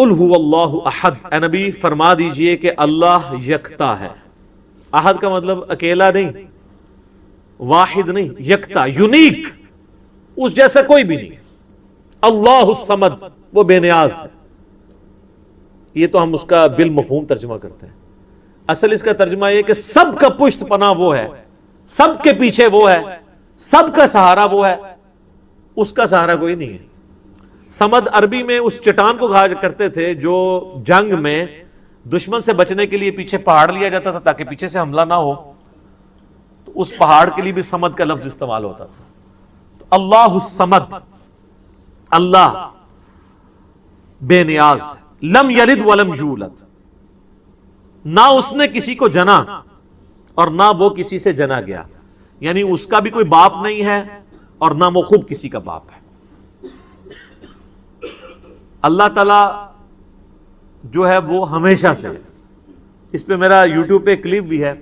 قل هو اللہ احد، اے نبی فرما دیجئے کہ اللہ یکتا ہے۔ احد کا مطلب اکیلا نہیں، واحد نہیں، یکتا، یونیک، اس جیسا کوئی بھی نہیں۔ اللہ الصمد، وہ بے نیاز ہے۔ یہ تو ہم اس کا بالمفہوم ترجمہ کرتے ہیں، اصل اس کا ترجمہ یہ کہ سب کا پشت پناہ وہ ہے، سب کے پیچھے وہ ہے، سب کا سہارا وہ ہے، اس کا سہارا کوئی نہیں ہے۔ سمد عربی میں اس چٹان کو کہا کرتے تھے جو جنگ میں دشمن سے بچنے کے لیے پیچھے پہاڑ لیا جاتا تھا تاکہ پیچھے سے حملہ نہ ہو، تو اس پہاڑ کے لیے بھی سمد کا لفظ استعمال ہوتا تھا۔ تو اللہ الصمد، اللہ بے نیاز، لم یلد ولم یولد، نہ اس نے کسی کو جنا اور نہ وہ کسی سے جنا گیا، یعنی اس کا بھی کوئی باپ نہیں ہے اور نہ وہ خود کسی کا باپ ہے۔ اللہ تعالی جو ہے وہ ہمیشہ سے، اس پہ میرا یوٹیوب پہ کلپ بھی ہے،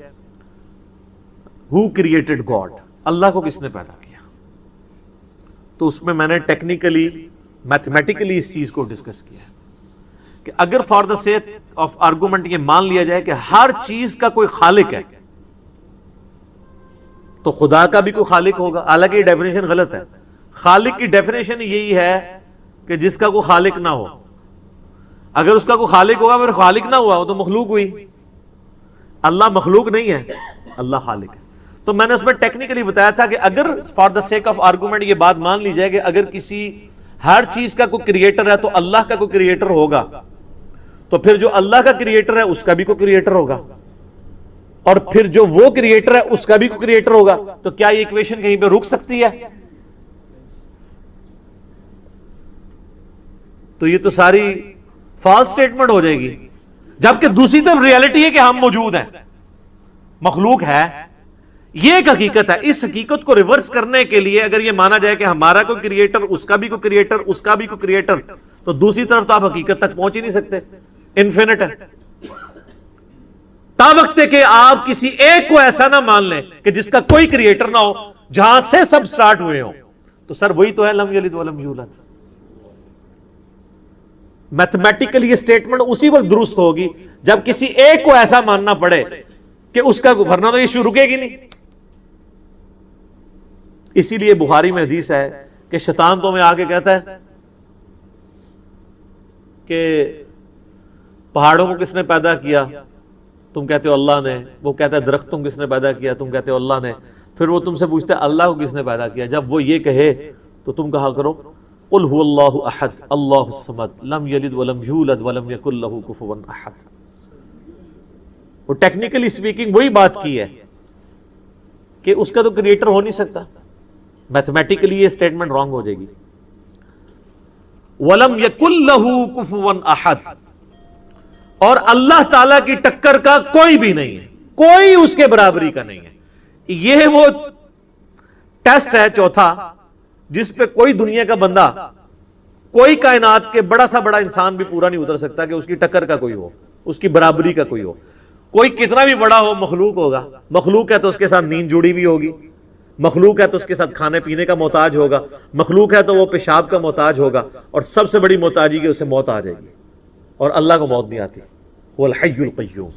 ہو کریٹڈ گاڈ، اللہ کو کس نے پیدا کیا، تو اس میں نے ٹیکنیکلی میتھمیٹیکلی اس چیز کو ڈسکس کیا ہے کہ اگر for the sake of argument یہ مان لیا جائے کہ ہر چیز کا کوئی خالق ہے تو خدا کا بھی کوئی خالق ہوگا، حالانکہ یہ ڈیفینیشن غلط ہے۔ خالق کی ڈیفینیشن یہی ہے کہ جس کا کوئی خالق نہ ہو، اگر اس کا کوئی خالق ہوگا پھر خالق نہ ہوا وہ تو مخلوق ہوئی، اللہ مخلوق نہیں ہے، اللہ خالق ہے۔ تو میں نے اس میں ٹیکنیکلی بتایا تھا کہ اگر for the sake of argument یہ بات مان لی جائے کہ اگر کسی ہر چیز کا کوئی کریٹر ہے تو اللہ کا کوئی کریٹر ہوگا، تو پھر جو اللہ کا کریٹر ہے اس کا بھی کوئی کریٹر ہوگا، اور پھر جو وہ کریٹر ہے اس کا بھی کوئی کریٹر ہوگا، تو کیا یہ ایکویشن کہیں پہ رک سکتی ہے؟ تو یہ تو ساری فالس سٹیٹمنٹ ہو جائے گی، جبکہ دوسری طرف ریالٹی ہے کہ ہم موجود ہیں، مخلوق ہے، یہ ایک حقیقت ہے۔ اس حقیقت کو ریورس کرنے کے لیے اگر یہ مانا جائے کہ ہمارا کوئی کریٹر، اس کا بھی کوئی کریٹر، اس کا بھی کوئی کریٹر، تو دوسری طرف تو آپ حقیقت تک پہنچ ہی نہیں سکتے، انفینٹ ہے۔ تا وقت کہ آپ کسی ایک کو ایسا نہ مان لیں کہ جس کا کوئی کریٹر نہ ہو، جہاں سے سب سٹارٹ ہوئے ہوں، تو سر وہی تو ہے لم یلد ولم یولد۔ میتھمیٹیکلی یہ سٹیٹمنٹ اسی وقت درست ہوگی جب کسی ایک کو ایسا ماننا پڑے کہ اس کا، ورنہ تو یہ رکے گی نہیں۔ اسی لیے بخاری میں حدیث ہے کہ شیطان تو میں آ کے کہتا ہے کہ پہاڑوں کو کس نے پیدا کیا، تم کہتے ہو اللہ نے، وہ کہتا ہے درخت تم کس نے پیدا کیا، تم کہتے ہو اللہ نے، پھر وہ تم سے پوچھتے ہیں اللہ کو کس نے پیدا کیا، جب وہ یہ کہے تو تم کہا کرو قل هو اللہ احد اللہ الصمد لم یلد ولم یولد ولم یکن لہ کفوا احد۔ وہ ٹیکنیکلی سپیکنگ وہی بات کی ہے کہ اس کا تو کریٹر ہو نہیں سکتا، میتھمیٹیکلی یہ سٹیٹمنٹ رانگ ہو جائے گی۔ وَلَمْ يَكُنْ لَهُ كُفُوًا أَحَدٌ، اور اللہ تعالیٰ کی ٹکر کا کوئی بھی نہیں ہے، کوئی اس کے برابری کا نہیں ہے۔ یہ وہ ٹیسٹ ہے چوتھا جس پہ کوئی دنیا کا بندہ، کوئی کائنات کے بڑا سا بڑا انسان بھی پورا نہیں اتر سکتا کہ اس کی ٹکر کا کوئی ہو، اس کی برابری کا کوئی ہو۔ کوئی کتنا بھی بڑا ہو مخلوق ہوگا، مخلوق ہے تو اس کے ساتھ نیند جڑی بھی ہوگی، مخلوق ہے تو اس کے ساتھ کھانے پینے کا محتاج ہوگا، مخلوق ہے تو وہ پیشاب کا محتاج ہوگا، اور سب سے بڑی محتاجی کہ اسے موت آ جائے گی، اور اللہ کو موت نہیں آتی، وہ الحی القیوم۔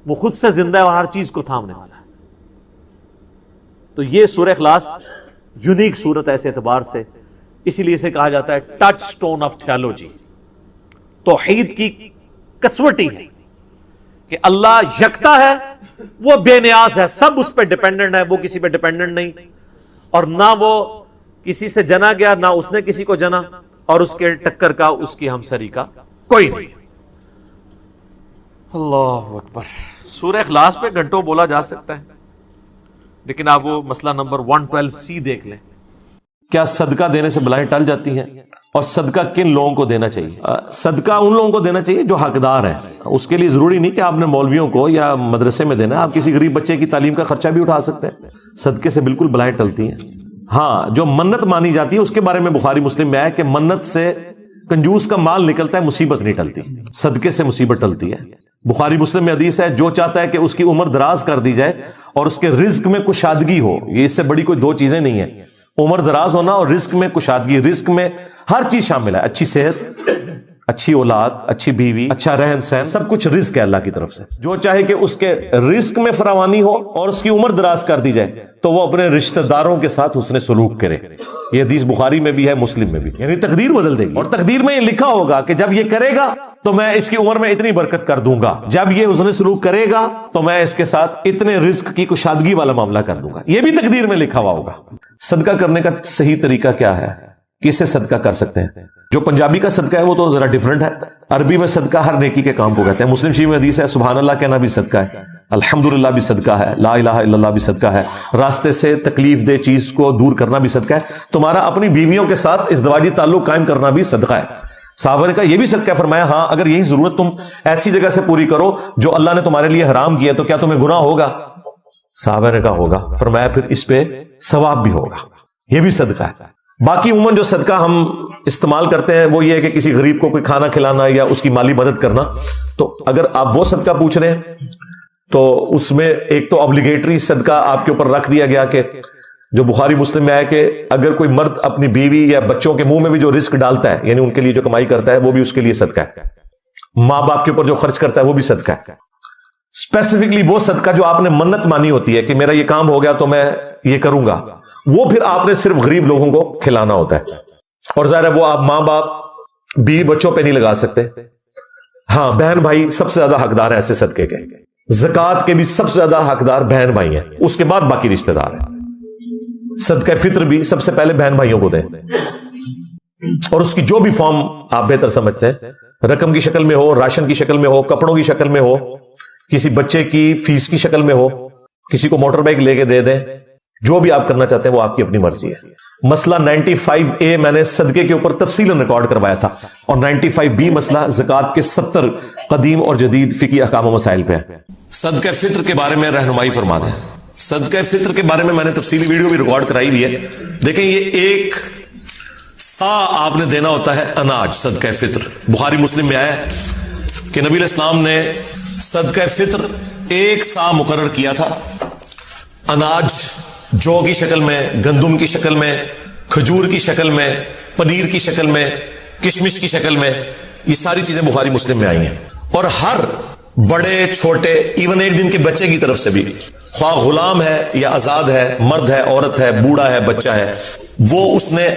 وہ خود سے زندہ ہے اور ہر چیز کو تھامنے والا ہے۔ تو یہ سورہ اخلاص یونیک صورت ہے اس اعتبار سے، اسی لیے اسے کہا جاتا ہے ٹچ سٹون آف تھیالوجی، توحید کی کسوٹی ہے کہ اللہ یکتا ہے، وہ بے نیاز ہے، سب اس پہ ڈیپینڈنٹ ہے، وہ کسی پہ ڈیپینڈنٹ نہیں، اور نہ وہ کسی سے جنا گیا، نہ اس نے کسی کو جنا، اور اس کے ٹکر کا، اس کی ہمسری کا کوئی نہیں۔ اللہ اکبر۔ سورہ اخلاص پہ گھنٹوں بولا جا سکتا ہے، لیکن آپ وہ مسئلہ نمبر 112C دیکھ لیں، کیا صدقہ دینے سے بلائیں ٹل جاتی ہیں، اور صدقہ کن لوگوں کو دینا چاہیے؟ صدقہ ان لوگوں کو دینا چاہیے جو حقدار ہیں، اس کے لیے ضروری نہیں کہ آپ نے مولویوں کو یا مدرسے میں دینا، آپ کسی غریب بچے کی تعلیم کا خرچہ بھی اٹھا سکتے ہیں، صدقے سے بالکل بلائیں ٹلتی ہیں۔ ہاں، جو منت مانی جاتی ہے اس کے بارے میں بخاری مسلم میں ہے کہ منت سے کنجوس کا مال نکلتا ہے، مصیبت نہیں ٹلتی، صدقے سے مصیبت ٹلتی ہے۔ بخاری مسلم میں حدیث ہے جو چاہتا ہے کہ اس کی عمر دراز کر دی جائے اور اس کے رزق میں کشادگی ہو، یہ اس سے بڑی کوئی دو چیزیں نہیں ہیں، عمر دراز ہونا اور رزق میں کشادگی. رزق میں ہر چیز شامل ہے، اچھی صحت، اچھی اولاد، اچھی بیوی، اچھا رہن سہن، سب کچھ رزق ہے اللہ کی طرف سے. جو چاہے کہ اس کے رزق میں فراوانی ہو اور اس کی عمر دراز کر دی جائے تو وہ اپنے رشتہ داروں کے ساتھ حسن سلوک کرے. یہ حدیث بخاری میں بھی ہے، مسلم میں بھی. یعنی تقدیر بدل دے گی، اور تقدیر میں یہ لکھا ہوگا کہ جب یہ کرے گا تو میں اس کی عمر میں اتنی برکت کر دوں گا، جب یہ حسن سلوک کرے گا تو میں اس کے ساتھ اتنے رزق کی کشادگی والا معاملہ کر دوں گا. یہ بھی تقدیر میں لکھا ہوا ہوگا. صدقہ کرنے کا صحیح طریقہ کیا ہے؟ کسے صدقہ کر سکتے ہیں؟ جو پنجابی کا صدقہ ہے وہ تو ذرا ڈیفرنٹ ہے. عربی میں صدقہ ہر نیکی کے کام کو کہتے ہیں. مسلم شریف میں حدیث ہے سبحان اللہ کہنا بھی صدقہ ہے، الحمدللہ بھی صدقہ ہے، لا الہ الا اللہ بھی صدقہ ہے، راستے سے تکلیف دہ چیز کو دور کرنا بھی صدقہ ہے، تمہارا اپنی بیویوں کے ساتھ ازدواجی تعلق قائم کرنا بھی صدقہ ہے. صحابہ نے کہا یہ بھی صدقہ ہے. فرمایا ہاں اگر یہی ضرورت تم ایسی جگہ سے پوری کرو جو اللہ نے تمہارے لیے حرام کیا تو کیا تمہیں گناہ ہوگا؟ صحابہ نے کہا ہوگا. فرمایا پھر اس پہ ثواب بھی ہوگا. یہ بھی صدقہ ہے. باقی عموماً جو صدقہ ہم استعمال کرتے ہیں وہ یہ ہے کہ کسی غریب کو کوئی کھانا کھلانا یا اس کی مالی مدد کرنا. تو اگر آپ وہ صدقہ پوچھ رہے ہیں تو اس میں ایک تو obligatory صدقہ آپ کے اوپر رکھ دیا گیا کہ جو بخاری مسلم میں ہے کہ اگر کوئی مرد اپنی بیوی یا بچوں کے منہ میں بھی جو رزق ڈالتا ہے، یعنی ان کے لیے جو کمائی کرتا ہے، وہ بھی اس کے لیے صدقہ ہے. ماں باپ کے اوپر جو خرچ کرتا ہے وہ بھی صدقہ ہے. اسپیسیفکلی وہ صدقہ جو آپ نے منت مانی ہوتی ہے کہ میرا یہ کام ہو گیا تو میں یہ کروں گا، وہ پھر آپ نے صرف غریب لوگوں کو کھلانا ہوتا ہے. اور ظاہر ہے وہ آپ ماں باپ بیوی بچوں پہ نہیں لگا سکتے. ہاں بہن بھائی سب سے زیادہ حقدار ہیں ایسے صدقے کے. زکوٰۃ کے بھی سب سے زیادہ حقدار بہن بھائی ہیں، اس کے بعد باقی رشتہ دار ہیں. صدقہ فطر بھی سب سے پہلے بہن بھائیوں کو دیں، اور اس کی جو بھی فارم آپ بہتر سمجھتے ہیں، رقم کی شکل میں ہو، راشن کی شکل میں ہو، کپڑوں کی شکل میں ہو، کسی بچے کی فیس کی شکل میں ہو، کسی کو موٹر بائک لے کے دے دیں، جو بھی آپ کرنا چاہتے ہیں وہ آپ کی اپنی مرضی ہے. مسئلہ 95A میں نے صدقے کے اوپر تفصیلاً ریکارڈ کروایا تھا، اور 95B مسئلہ زکوٰۃ کے 70 قدیم اور جدید فقہی احکام و مسائل پہ ہے. صدقہ فطر کے بارے میں رہنمائی فرما دیں. صدقہ فطر کے بارے میں نے تفصیلی ویڈیو بھی ریکارڈ کرائی ہوئی ہے. دیکھیں یہ ایک سا آپ نے دینا ہوتا ہے اناج. صدقہ فطر بخاری مسلم میں آیا ہے کہ نبی علیہ السلام نے صدقہ فطر ایک سا مقرر کیا تھا. اناج جو کی شکل میں، گندم کی شکل میں، کھجور کی شکل میں، پنیر کی شکل میں، کشمش کی شکل میں، یہ ساری چیزیں بخاری مسلم میں آئی ہیں. اور ہر بڑے چھوٹے، ایون ایک دن کے بچے کی طرف سے بھی، خواہ غلام ہے یا آزاد ہے، مرد ہے، عورت ہے، بوڑھا ہے، بچہ ہے، وہ اس نے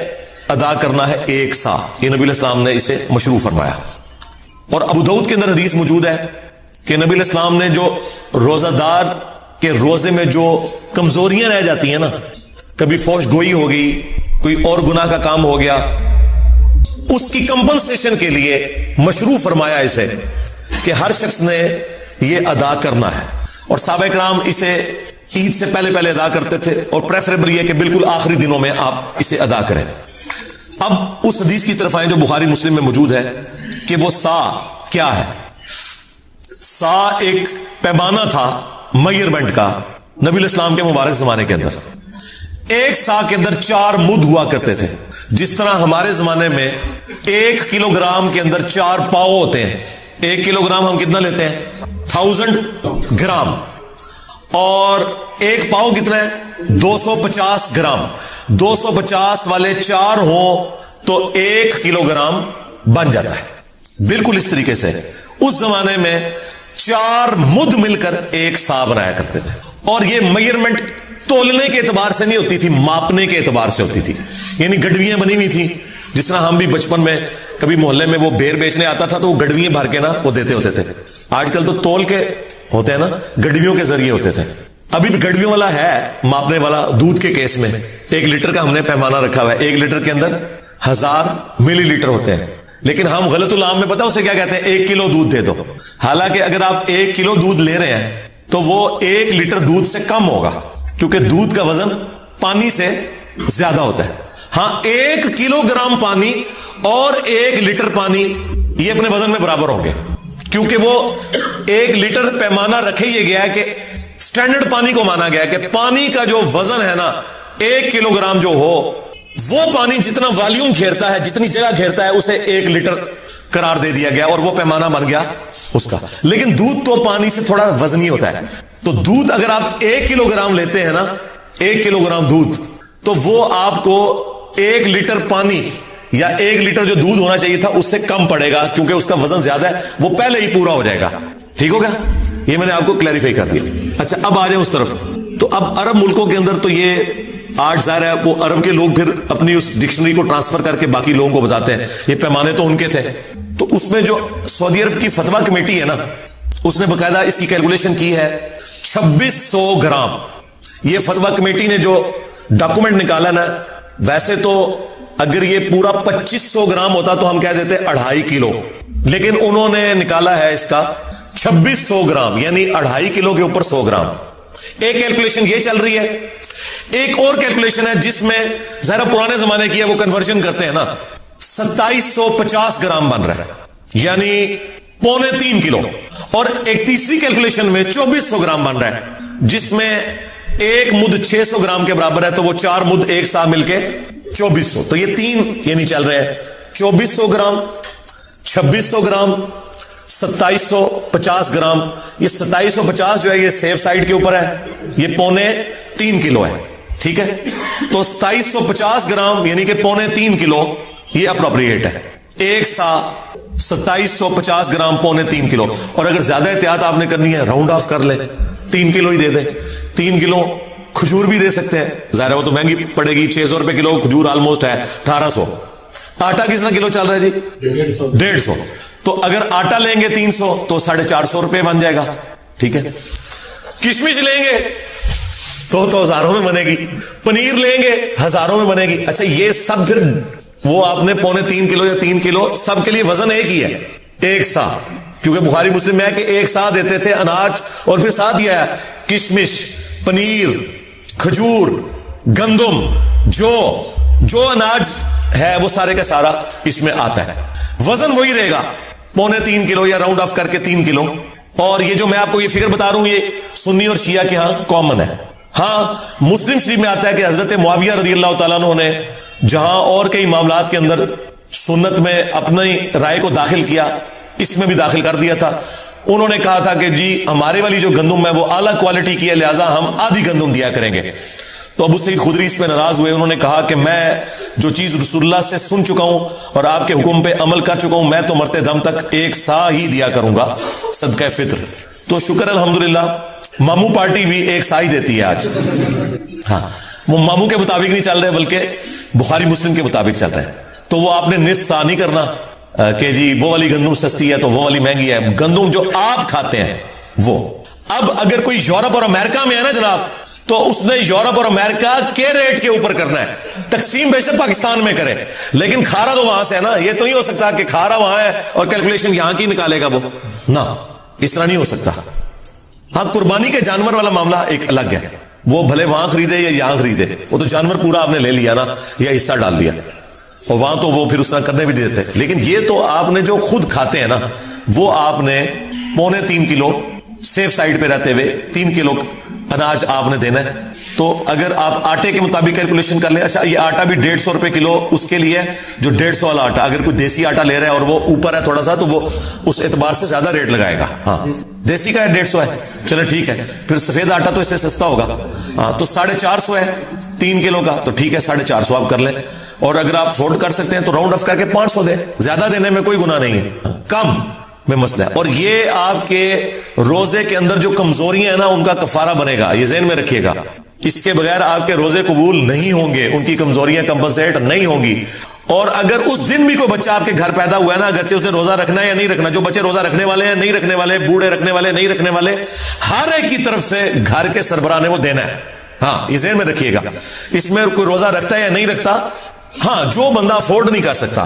ادا کرنا ہے ایک سا. یہ نبی علیہ السلام نے اسے مشروع فرمایا. اور ابو داؤد کے اندر حدیث موجود ہے کہ نبی علیہ السلام نے جو روزہ دار کہ روزے میں جو کمزوریاں رہ جاتی ہیں نا، کبھی فوش گوئی ہو گئی، کوئی اور گناہ کا کام ہو گیا، اس کی کمپنسیشن کے لیے مشروع فرمایا اسے کہ ہر شخص نے یہ ادا کرنا ہے. اور صحابہ کرام اسے عید سے پہلے پہلے ادا کرتے تھے، اور پریفریبل یہ کہ بالکل آخری دنوں میں آپ اسے ادا کریں. اب اس حدیث کی طرف آئیں جو بخاری مسلم میں موجود ہے کہ وہ سا کیا ہے. سا ایک پیمانہ تھا میئرمنٹ کا نبی علیہ السلام کے مبارک زمانے کے اندر. ایک سا کے اندر 4 مد ہوا کرتے تھے. جس طرح ہمارے زمانے میں 1 کلو گرام کے اندر 4 پاؤ ہوتے ہیں. 1 کلو گرام ہم کتنا لیتے ہیں؟ 1000 گرام. اور 1 پاؤ کتنا ہے؟ 250 گرام. 250 والے 4 ہوں تو 1 کلو گرام بن جاتا ہے. بالکل اس طریقے سے اس زمانے میں 4 مد مل کر ایک سا بنایا کرتے تھے. اور یہ میئرمنٹ تولنے کے اعتبار سے نہیں ہوتی تھی، ماپنے کے اعتبار سے ہوتی تھی. یعنی گڈویاں بنی ہوئی تھی. جس طرح ہم بھی بچپن میں کبھی محلے میں وہ بیر بیچنے آتا تھا تو وہ گڈویاں بھر کے نا وہ دیتے ہوتے تھے. آج کل تو تول کے ہوتے ہیں نا، گڈویوں کے ذریعے ہوتے تھے. ابھی بھی گڈویوں والا ہے ماپنے والا. دودھ کے کیس میں 1 لیٹر کا ہم نے پیمانہ رکھا ہوا ہے. 1 لیٹر کے اندر 1000 ملی لیٹر ہوتے ہیں. لیکن ہم غلط العام میں پتا اسے کیا کہتے ہیں؟ 1 کلو دودھ دے دو. حالانکہ اگر آپ 1 کلو دودھ لے رہے ہیں تو وہ 1 لیٹر دودھ سے کم ہوگا، کیونکہ دودھ کا وزن پانی سے زیادہ ہوتا ہے. ہاں 1 کلو گرام پانی اور 1 لیٹر پانی یہ اپنے وزن میں برابر ہوں گے، کیونکہ وہ 1 لیٹر پیمانہ رکھے یہ گیا ہے کہ سٹینڈرڈ پانی کو مانا گیا ہے کہ پانی کا جو وزن ہے نا 1 کلو گرام جو ہو، وہ پانی جتنا والیوم گھیرتا ہے، جتنی جگہ گھیرتا ہے، اسے 1 لیٹر قرار دے دیا گیا اور وہ پیمانہ بن گیا اس کا. لیکن دودھ تو پانی سے تھوڑا وزنی ہوتا ہے. تو دودھ اگر آپ 1 کلو گرام لیتے ہیں نا، 1 کلو گرام دودھ، تو وہ آپ کو 1 لیٹر پانی یا 1 لیٹر جو دودھ ہونا چاہیے تھا اس سے کم پڑے گا، کیونکہ اس کا وزن زیادہ ہے، وہ پہلے ہی پورا ہو جائے گا. ٹھیک ہو گیا؟ یہ میں نے آپ کو کلیریفائی کر دیا. اچھا اب آ جائیں اس طرف. تو اب عرب ملکوں کے اندر تو یہ آرٹ ظاہر ہے، وہ عرب کے لوگ پھر اپنی اس ڈکشنری کو ٹرانسفر کر کے باقی لوگوں کو بتاتے ہیں. یہ پیمانے تو ان کے تھے. تو اس میں جو سعودی عرب کی فتویٰ کمیٹی ہے نا، اس نے باقاعدہ اس کی کیلکولیشن کی ہے 2600 گرام. یہ فتویٰ کمیٹی نے جو ڈاکومنٹ نکالا نا، ویسے تو اگر یہ پورا 2500 گرام ہوتا تو ہم کہہ دیتے 2.5 کلو، لیکن انہوں نے نکالا ہے اس کا 2600 گرام، یعنی 2.5 کلو کے اوپر 100 گرام. ایک کیلکولیشن یہ چل رہی ہے. ایک اور کیلکولیشن ہے جس میں ذرا پرانے زمانے کی ہے، وہ کنورژن کرتے ہیں نا، 2750 گرام بن رہا ہے، یعنی 2.25 کلو. اور ایک تیسری کیلکولیشن میں 2400 گرام بن رہا ہے، جس میں ایک مد 600 گرام کے برابر ہے، تو وہ 4 مد ایک ساتھ مل کے 2400. تو یہ 3 یعنی چل رہے ہیں 2400 گرام، 2600 گرام، 2750 گرام. یہ 2750 جو ہے یہ سیف سائڈ کے اوپر ہے، یہ 2.25 کلو ہے. ٹھیک ہے؟ تو 2750 گرام یعنی کہ 2.25 کلو یہ اپروپریٹ ہے. ایک سا 2750 گرام 2.25 کلو. اور اگر زیادہ احتیاط آپ نے کرنی ہے، راؤنڈ آف کر لیں، 3 کلو ہی دے دیں. 3 کلو کھجور بھی دے سکتے ہیں، ظاہر ہے وہ تو مہنگی پڑے گی، 600 روپے کلو کھجور آلموسٹ ہے 1800. آٹا کتنا کلو چل رہا ہے جی؟ 150. تو اگر آٹا لیں گے 300 تو 450 روپے بن جائے گا. ٹھیک ہے؟ کشمش لیں گے تو ہزاروں میں بنے گی، پنیر لیں گے ہزاروں میں بنے گی. اچھا یہ سب پھر وہ آپ نے 2.25 کلو یا 3 کلو سب کے لیے وزن ایک ہی ہے، ایک سا. کیونکہ بخاری مسلم میں ہے کہ ایک سا دیتے تھے اناج، اور پھر ساتھ یہ ہے کشمش، پنیر، کھجور، گندم، جو اناج ہے وہ سارے کا سارا اس میں آتا ہے. وزن وہی رہے گا 2.25 کلو یا راؤنڈ آف کر کے 3 کلو. اور یہ جو میں آپ کو یہ فگر بتا رہا ہوں یہ سنی اور شیعہ کے ہاں کامن ہے. ہاں مسلم شریف میں آتا ہے کہ حضرت معاویہ رضی اللہ تعالیٰ عنہ نے جہاں اور کئی معاملات کے اندر سنت میں اپنی رائے کو داخل کیا، اس میں بھی داخل کر دیا تھا. انہوں نے کہا تھا کہ جی ہمارے والی جو گندم ہے وہ اعلیٰ کوالٹی کی ہے، لہٰذا ہم آدھی گندم دیا کریں گے. تو ابو سعید خدری اس پہ ناراض ہوئے. انہوں نے کہا کہ میں جو چیز رسول اللہ سے سن چکا ہوں اور آپ کے حکم پہ عمل کر چکا ہوں، میں تو مرتے دم تک ایک سا ہی دیا کروں گا صدقہ فطر. تو شکر الحمدللہ ماموں پارٹی بھی ایک سا ہی دیتی ہے آج. ہاں وہ ماموں کے مطابق نہیں چل رہے بلکہ بخاری مسلم کے مطابق چل رہے ہیں. تو وہ آپ نے نصف سا نہیں کرنا کہ جی وہ والی گندم سستی ہے تو وہ والی مہنگی ہے. گندم جو آپ کھاتے ہیں وہ. اب اگر کوئی یورپ اور امریکہ میں ہے نا جناب، تو اس نے یورپ اور امریکہ کے ریٹ کے اوپر کرنا ہے. تقسیم بے شک پاکستان میں کرے، لیکن کھارا تو وہاں سے ہے نا. یہ تو نہیں ہو سکتا کہ کھارا وہاں ہے اور کیلکولیشن یہاں کی نکالے گا وہ. نہ، اس طرح نہیں ہو سکتا. ہاں قربانی کے جانور والا معاملہ ایک الگ ہے، وہ بھلے وہاں خریدے یا یہاں خریدے، وہ تو جانور پورا آپ نے لے لیا نا یا حصہ ڈال دیا، اور وہاں تو وہ پھر اس طرح کرنے بھی نہیں دیتے. لیکن یہ تو آپ نے جو خود کھاتے ہیں نا، وہ آپ نے 2.25 کلو سیف سائڈ پہ رہتے ہوئے 3 کلو اناج آپ نے دینا ہے. تو اگر آپ آٹے کے مطابق کیلکولیشن کر لیں، اچھا یہ آٹا بھی 150 روپے کلو اس کے لیے جو 150 والا آٹا، اگر کوئی دیسی آٹا لے رہا ہے اور وہ اوپر ہے تھوڑا سا تو وہ اس اعتبار سے زیادہ ریٹ لگائے گا. ہاں دیسی کا ہے 150 ہے، چلے ٹھیک ہے. پھر سفید آٹا تو اس سے سستا ہوگا، ہاں تو 450 ہے 3 کلو کا، تو ٹھیک ہے 450 آپ کر لیں. اور اگر آپ افورڈ کر سکتے ہیں تو راؤنڈ آف کر کے 500 دیں، زیادہ دینے میں کوئی گناہ نہیں ہے، کم میں مسئلہ ہے. اور یہ آپ کے روزے کے اندر جو کمزوریاں ہیں نا ان کا کفارہ بنے گا، یہ ذہن میں رکھیے گا. اس کے بغیر آپ کے روزے قبول نہیں ہوں گے، ان کی کمزوریاں کمپنسیٹ نہیں ہوں گی. اور اگر اس دن بھی کوئی بچہ آپ کے گھر پیدا ہوا ہے نا، اگرچہ اس نے روزہ رکھنا ہے یا نہیں رکھنا، جو بچے روزہ رکھنے والے ہیں نہیں رکھنے والے، بوڑھے رکھنے والے نہیں رکھنے والے، ہر ایک کی طرف سے گھر کے سربراہ نے وہ دینا ہے. ہاں یہ ذہن میں رکھیے گا. اس میں کوئی روزہ رکھتا ہے یا نہیں رکھتا، ہاں جو بندہ افورڈ نہیں کر سکتا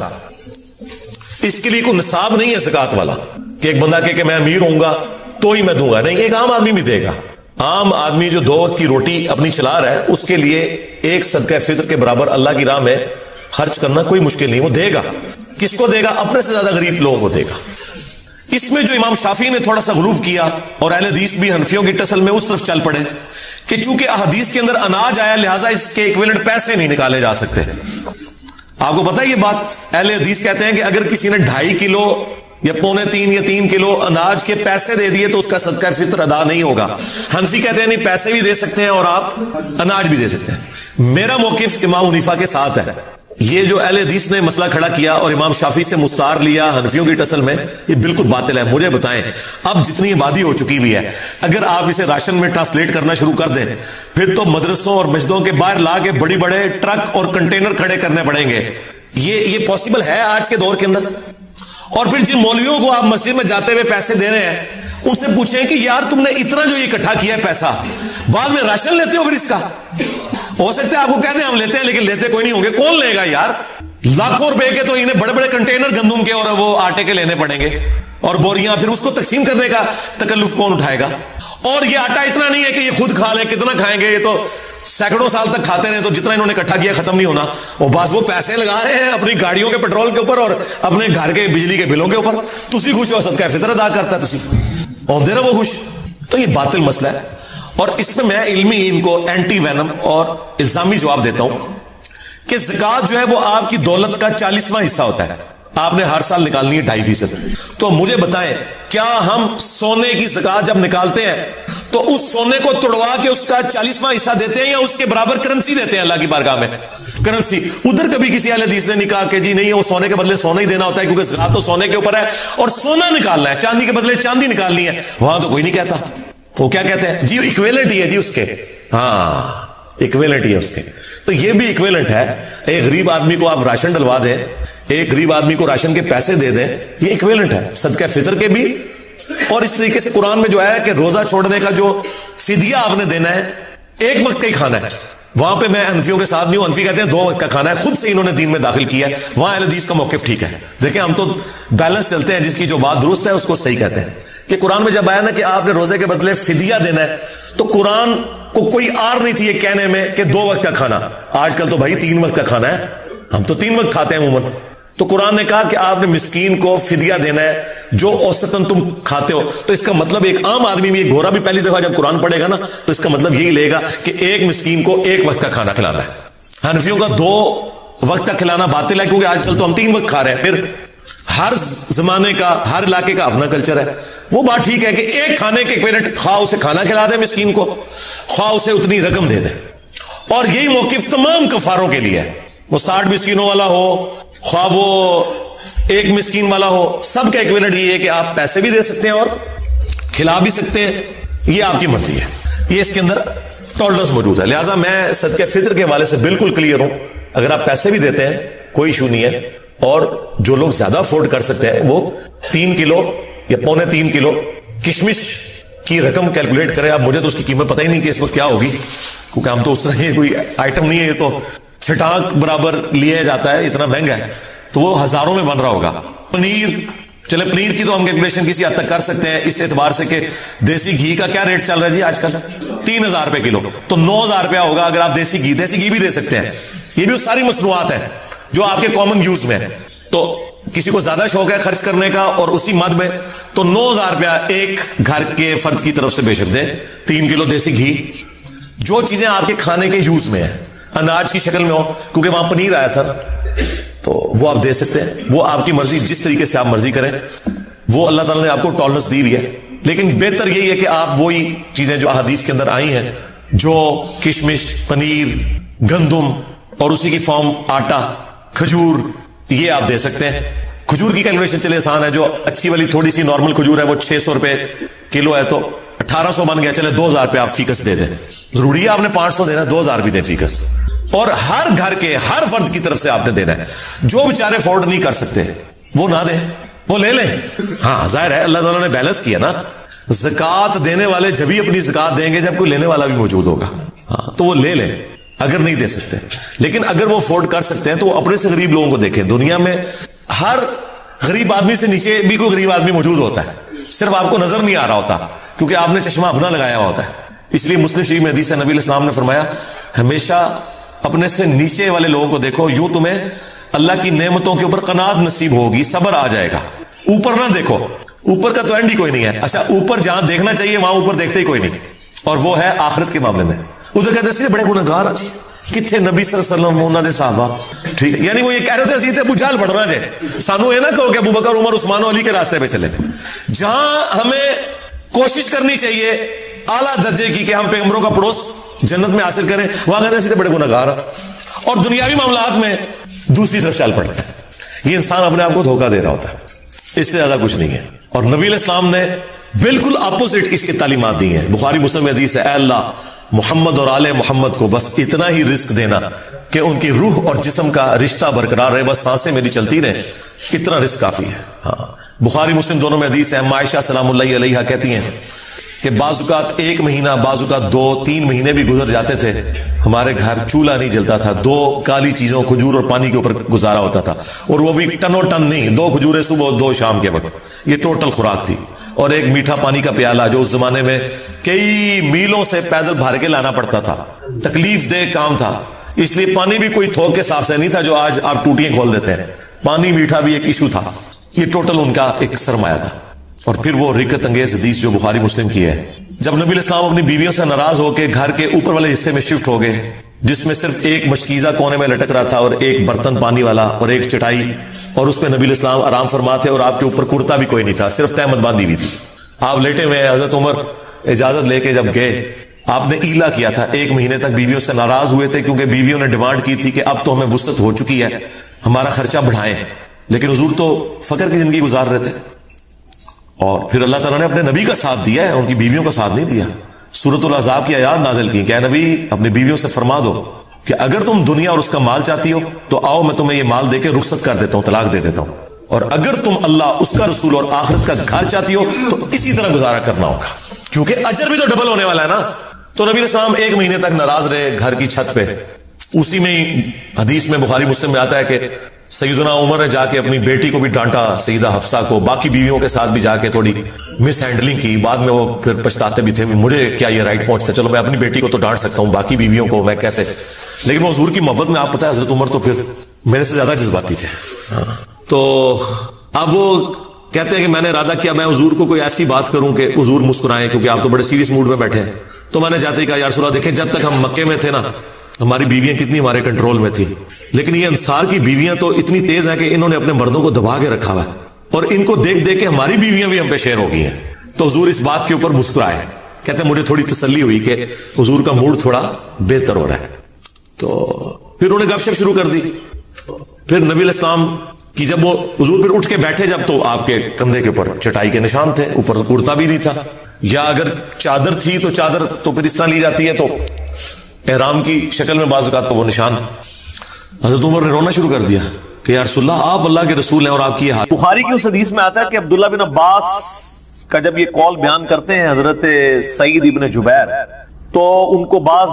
اس کے لیے کوئی نصاب نہیں ہے زکات والا کہ ایک بندہ کہ میں امیر ہوں گا تو ہی میں دوں گا. نہیں، ایک عام آدمی بھی دے گا. عام آدمی جو 2 وقت کی روٹی اپنی چلا رہا ہے اس کے لیے ایک صدقہ فطر کے برابر اللہ کی راہ میں خرچ کرنا کوئی مشکل نہیں، وہ دے گا. کس کو دے گا؟ اپنے سے زیادہ غریب لوگوں کو دے گا. اس میں جو امام شافعی نے تھوڑا سا غلوف کیا اور اہل حدیث بھی حنفیوں کی ٹسل میں اس طرف چل پڑے کہ چونکہ احادیث کے اندر اناج آیا لہٰذا اس کے ایکویلنٹ پیسے نہیں نکالے جا سکتے. آپ کو پتا ہے یہ بات؟ اہل حدیث کہتے ہیں کہ اگر کسی نے 2.5 کلو یا 2.25 یا 3 کلو اناج کے پیسے دے دیے تو اس کا صدقہ فطر ادا نہیں ہوگا. حنفی کہتے ہیں نہیں، پیسے بھی دے سکتے ہیں اور آپ اناج بھی دے سکتے ہیں. میرا موقف امام حنیفہ کے ساتھ ہے. یہ جو اہل حدیث نے مسئلہ کھڑا کیا اور امام شافعی سے مستعار لیا حنفیوں کی ٹسل میں، یہ بالکل باطل ہے. مجھے بتائیں، اب جتنی آبادی ہو چکی ہوئی ہے، اگر آپ اسے راشن میں ٹرانسلیٹ کرنا شروع کر دیں، پھر تو مدرسوں اور مسجدوں کے باہر لا کے بڑی بڑے ٹرک اور کنٹینر کھڑے کرنے پڑیں گے. یہ پاسبل ہے آج کے دور کے اندر؟ اور پھر جن مولویوں کو آپ مسجد میں جاتے ہوئے پیسے دے رہے ہیں، ان سے پوچھیں کہ یار تم نے اتنا جو یہ اکٹھا کیا ہے پیسہ، بعد میں راشن لیتے ہو پھر اس کا؟ ہو سکتا ہے آپ کو کہتے ہیں ہم لیتے ہیں، لیکن لیتے کوئی نہیں ہوں گے. کون لے گا یار؟ لاکھوں روپے کے تو انہیں بڑے بڑے کنٹینر گندم کے اور وہ آٹے کے لینے پڑیں گے، اور بوریاں. پھر اس کو تقسیم کرنے کا تکلف کون اٹھائے گا؟ اور یہ آٹا اتنا نہیں ہے کہ یہ خود کھا لیں، کتنا کھائیں گے؟ یہ تو سینکڑوں سال تک کھاتے رہے تو جتنا انہوں نے اکٹھا کیا ختم نہیں ہونا. اور بس وہ پیسے لگا رہے ہیں اپنی گاڑیوں کے پیٹرول کے اوپر اور اپنے گھر کے بجلی کے بلوں کے اوپر. تسی خوش ہو، صدقہ فطر ادا کرتا ہے، تسی ہوندے رہو وہ خوش. تو یہ باطل مسئلہ ہے، اور اس پہ میں علمی ان کو اینٹی وینم اور الزامی جواب دیتا ہوں کہ زکوٰۃ جو ہے وہ آپ کی دولت کا 40واں حصہ ہوتا ہے. آپ نے ہر سال نکالنی ہے 2.5%. تو مجھے بتائیں، کیا ہم سونے کی زکوٰۃ جب نکالتے ہیں تو اس سونے کو توڑوا کے اس کا 40واں حصہ دیتے ہیں یا اس کے برابر کرنسی دیتے ہیں اللہ کی بارگاہ میں؟ کرنسی. ادھر کبھی کسی اہل حدیث نے نہیں کہا کہ جی نہیں، وہ سونے کے بدلے سونا ہی دینا ہوتا ہے کیونکہ زکوٰۃ تو سونے کے اوپر ہے اور سونا نکالنا ہے، چاندی کے بدلے چاندی نکالنی ہے. وہاں تو کوئی نہیں کہتا. وہ کیا کہتے ہیں؟ جی ایکویلنٹ ہی ہے جی اس کے. ہاں ایکویلنٹ ہی ہے اس کے. تو یہ بھی ایکویلنٹ ہے. ایک غریب آدمی کو آپ راشن ڈلوا دیں، ایک غریب آدمی کو راشن کے پیسے دے دیں، یہ ایکویلنٹ ہے صدقہ فطر کے بھی. اور اس طریقے سے قرآن میں جو ہے کہ روزہ چھوڑنے کا جو فدیہ آپ نے دینا ہے، ایک وقت کا ہی کھانا ہے. وہاں پہ میں حنفیوں کے ساتھ نہیں ہوں. حنفی کہتے ہیں 2 وقت کا کھانا ہے، خود سے انہوں نے دین میں داخل کیا ہے. وہاں اہل حدیث کا موقف ٹھیک ہے. دیکھیں ہم تو بیلنس چلتے ہیں، جس کی جو بات درست ہے اس کو صحیح کہتے ہیں. کہ قرآن میں جب آیا نا کہ آپ نے روزے کے بدلے فدیہ دینا ہے، تو قرآن کو کوئی آر نہیں تھی یہ کہنے میں کہ 2 وقت کا کھانا. آج کل تو بھائی 3 وقت کا کھانا ہے، ہم تو 3 وقت کھاتے ہیں عموماً. تو قرآن نے کہا کہ آپ نے مسکین کو فدیہ دینا ہے جو اوسطاً تم کھاتے ہو. تو اس کا مطلب ایک عام آدمی بھی، ایک گورا بھی پہلی دفعہ جب قرآن پڑھے گا نا تو اس کا مطلب یہی لے گا کہ ایک مسکین کو 1 وقت کا کھانا کھلانا ہے. حنفیوں کا 2 وقت کا کھلانا باطل ہے کیونکہ آج کل تو ہم 3 وقت کھا رہے ہیں. پھر ہر زمانے کا، ہر علاقے کا اپنا کلچر ہے. وہ بات ٹھیک ہے کہ ایک کھانے کے ایکویلنٹ، خواہ اسے کھانا کھلا دے مسکین کو، خواہ اسے اتنی رقم دے دے. اور یہی موقف تمام کفاروں کے لیے ہے. وہ 60 مسکینوں والا ہو، خواہ وہ 1 مسکین والا ہو، سب کا ایکویلنٹ یہ ہے کہ آپ پیسے بھی دے سکتے ہیں اور کھلا بھی سکتے ہیں. یہ آپ کی مرضی ہے، یہ اس کے اندر ٹالرنس موجود ہے. لہٰذا میں صدقہ فطر کے حوالے سے بالکل کلیئر ہوں. اگر آپ پیسے بھی دیتے ہیں کوئی ایشو نہیں ہے. اور جو لوگ زیادہ افورڈ کر سکتے ہیں وہ 3 کلو یا 3.25 کلو کشمش کی رقم کیلکولیٹ کرے. اب مجھے تو اس کی قیمت پتہ ہی نہیں کہ اس وقت کیا ہوگی، کیونکہ ہم تو اس طرح یہ کوئی آئٹم نہیں ہے، یہ تو چھٹانک برابر لیا جاتا ہے، اتنا مہنگا ہے. تو وہ ہزاروں میں بن رہا ہوگا. پنیر، چلے پنیر کی تو ہم کیلکولیشن کسی حد تک کر سکتے ہیں اس اعتبار سے کہ دیسی گھی کا کیا ریٹ چل رہا ہے جی آج کل؟ 3000 روپے کلو. تو 9000 روپیہ ہوگا اگر آپ دیسی گھی بھی دے سکتے ہیں. یہ بھی ساری مصنوعات ہیں جو آپ کے کامن یوز میں ہے. تو کسی کو زیادہ شوق ہے خرچ کرنے کا اور اسی مد میں، تو 9000 روپیہ ایک گھر کے فرد کی طرف سے بے شک دیں. 3 کلو دیسی گھی، جو چیزیں آپ کے کھانے کے یوز میں ہیں، اناج کی شکل میں ہو، کیونکہ وہاں پنیر آیا تھا تو وہ آپ دے سکتے ہیں. وہ آپ کی مرضی، جس طریقے سے آپ مرضی کریں. وہ اللہ تعالیٰ نے آپ کو ٹالرنس دی ہوئی ہے. لیکن بہتر یہی ہے کہ آپ وہی چیزیں جو احادیث کے اندر آئی ہیں، جو کشمش، پنیر، گندم اور اسی کی فارم آٹا، کھجور، یہ آپ دے سکتے ہیں. کھجور کی کیلکولیشن چلے آسان ہے. جو اچھی والی تھوڑی سی نارمل کھجور ہے وہ 600 روپے کلو ہے، تو 1800 بن گیا. چلے 2000 روپے آپ فیکس دے دیں. ضروری ہے آپ نے 500 دینا، 2000 بھی دیں فیکس. اور ہر گھر کے ہر فرد کی طرف سے آپ نے دینا ہے. جو بیچارے افورڈ نہیں کر سکتے وہ نہ دیں، وہ لے لیں. ہاں ظاہر ہے اللہ تعالیٰ نے بیلنس کیا نا. زکوٰۃ دینے والے جبھی اپنی زکوٰۃ دیں گے جب کوئی لینے والا بھی موجود ہوگا. ہاں تو وہ لے لیں اگر نہیں دے سکتے. لیکن اگر وہ افورڈ کر سکتے ہیں تو وہ اپنے سے غریب لوگوں کو دیکھیں. دنیا میں ہر غریب آدمی سے نیچے بھی کوئی غریب آدمی موجود ہوتا ہے، صرف آپ کو نظر نہیں آ رہا ہوتا کیونکہ آپ نے چشمہ اپنا لگایا ہوتا ہے. اس لیے مسلم شریف میں حدیث ہے، نبی علیہ السلام نے فرمایا ہمیشہ اپنے سے نیچے والے لوگوں کو دیکھو، یوں تمہیں اللہ کی نعمتوں کے اوپر قناعت نصیب ہوگی، صبر آ جائے گا. اوپر نہ دیکھو، اوپر کا تو اینڈ ہی کوئی نہیں ہے. اچھا اوپر جہاں دیکھنا چاہیے وہاں اوپر دیکھتے ہی کوئی نہیں، اور وہ ہے آخرت کے معاملے میں. ادھر کہتے ہیں بڑے گنہگار جی کتنے نبی صلی اللہ علیہ وسلم انہاں دے صحابہ. ٹھیک ہے، یعنی وہ یہ کہہ رہے تھے اسی تے ابو جہل پڑھنا جے سانو یہ نہ کہو کہ ابو بکر عمر عثمان و علی کے راستے پہ چلے. جہاں ہمیں کوشش کرنی چاہیے اعلیٰ درجے کی کہ ہم پیغمبروں کا پڑوس جنت میں حاصل کریں، وہاں کہتے ہیں اسی تے بڑے گنہگار اور دنیاوی معاملات میں دوسری طرف چل پڑتے ہیں. یہ انسان اپنے آپ کو دھوکہ دے رہا ہوتا ہے، اس سے زیادہ کچھ نہیں ہے. اور نبی علیہ السلام نے بالکل اپوزٹ اس کی تعلیمات دی ہیں. بخاری مسلم میں حدیث ہے، اے اللہ محمد اور آل محمد کو بس اتنا ہی رزق دینا کہ ان کی روح اور جسم کا رشتہ برقرار رہے، بس سانسیں میری چلتی رہے، اتنا رزق کافی ہے. ہاں بخاری مسلم دونوں میں حدیث ہے، عائشہ سلام اللہ علیہا کہتی ہیں کہ بعض اوقات 1 مہینہ بعض اوقات 2-3 مہینے بھی گزر جاتے تھے، ہمارے گھر چولہا نہیں جلتا تھا، 2 کالی چیزوں کھجور اور پانی کے اوپر گزارا ہوتا تھا، اور وہ بھی ٹنوں ٹن نہیں، 2 کھجوریں صبح اور 2 شام کے وقت، یہ ٹوٹل خوراک تھی. اور ایک میٹھا پانی کا پیالہ جو اس زمانے میں کئی میلوں سے پیدل بھر کے لانا پڑتا تھا، تکلیف دہ کام تھا، اس لیے پانی بھی کوئی تھوک کے صاف سے نہیں تھا جو آج آپ ٹوٹیاں کھول دیتے ہیں. پانی میٹھا بھی ایک ایشو تھا. یہ ٹوٹل ان کا ایک سرمایہ تھا. اور پھر وہ رکت انگیز حدیث جو بخاری مسلم کی ہے، جب نبی علیہ السلام اپنی بیویوں سے ناراض ہو کے گھر کے اوپر والے حصے میں شفٹ ہو گئے، جس میں صرف ایک مشکیزہ کونے میں لٹک رہا تھا اور ایک برتن پانی والا اور ایک چٹائی، اور اس میں نبی علیہ السلام آرام فرماتے اور آپ کے اوپر کرتا بھی کوئی نہیں تھا، صرف تہمت باندھی ہوئی تھی. آپ لیٹے ہوئے. حضرت عمر اجازت لے کے جب گئے، آپ نے ایلا کیا تھا، 1 مہینے تک بیویوں سے ناراض ہوئے تھے کیونکہ بیویوں نے ڈیمانڈ کی تھی کہ اب تو ہمیں وسعت ہو چکی ہے، ہمارا خرچہ بڑھائیں. لیکن حضور تو فقر کی زندگی گزار رہے تھے. اور پھر اللہ تعالیٰ نے اپنے نبی کا ساتھ دیا ہے، ان کی بیویوں کا ساتھ نہیں دیا. سورۃ الاحزاب کی آیات نازل کی کہ اے نبی اپنی بیویوں سے فرما دو کہ اگر تم دنیا اور اس کا مال چاہتی ہو تو آؤ میں تمہیں یہ مال دے کے رخصت کر دیتا ہوں، طلاق دے دیتا ہوں، اور اگر تم اللہ اس کا رسول اور آخرت کا گھر چاہتی ہو تو اسی طرح گزارا کرنا ہوگا، کیونکہ اجر بھی تو ڈبل ہونے والا ہے نا. تو نبی علیہ السلام 1 مہینے تک ناراض رہے گھر کی چھت پہ. اسی میں ہی حدیث میں بخاری مسلم میں آتا ہے کہ سیدنا عمر نے جا کے اپنی بیٹی کو بھی ڈانٹا، سیدہ حفصہ کو، باقی بیویوں کے ساتھ بھی جا کے تھوڑی مس ہینڈلنگ کی. بعد میں وہ پھر پچھتاتے بھی تھے، مجھے کیا یہ رائٹ پہنچتا، چلو میں اپنی بیٹی کو تو ڈانٹ سکتا ہوں، باقی بیویوں کو میں کیسے. لیکن وہ حضور کی محبت میں آپ پتہ ہے حضرت عمر تو پھر میرے سے زیادہ جذباتی تھے. تو اب وہ کہتے ہیں کہ میں نے ارادہ کیا میں حضور کو کوئی ایسی بات کروں کہ حضور مسکرائیں، کیونکہ آپ تو بڑے سیریس موڈ میں بیٹھے ہیں. تو میں نے جاتے ہی کہا یا رسول اللہ دیکھیں جب تک ہم مکے میں تھے نا ہماری بیویاں کتنی ہمارے کنٹرول میں تھی، لیکن یہ انصار کی بیویاں تو اتنی تیز ہیں کہ انہوں نے اپنے مردوں کو دبا کے رکھا ہوا ہے، اور ان کو دیکھ دیکھ کے ہماری بیویاں بھی ہم پہ شیر ہو گئی ہیں. تو حضور اس بات کے اوپر مسکرائے. کہتے ہیں مجھے تھوڑی تسلی ہوئی کہ حضور کا موڈ تھوڑا بہتر ہو رہا ہے. تو پھر انہوں نے گپ شپ شروع کر دی. پھر نبی علیہ السلام کی جب وہ حضور پھر اٹھ کے بیٹھے جب تو آپ کے کندھے کے اوپر چٹائی کے نشان تھے، اوپر کرتا بھی نہیں تھا، یا اگر چادر تھی تو چادر تو پھر اس طرح لی جاتی ہے تو احرام کی شکل میں بعض اوقات تو وہ نشان. حضرت عمر نے رونا شروع کر دیا کہ یا رسول اللہ آپ اللہ کے رسول ہیں اور آپ کی یہ حال. بخاری کی اس حدیث میں آتا ہے کہ عبداللہ بن عباس کا جب یہ قول بیان کرتے ہیں حضرت سعید ابن جبیر، تو ان کو بعض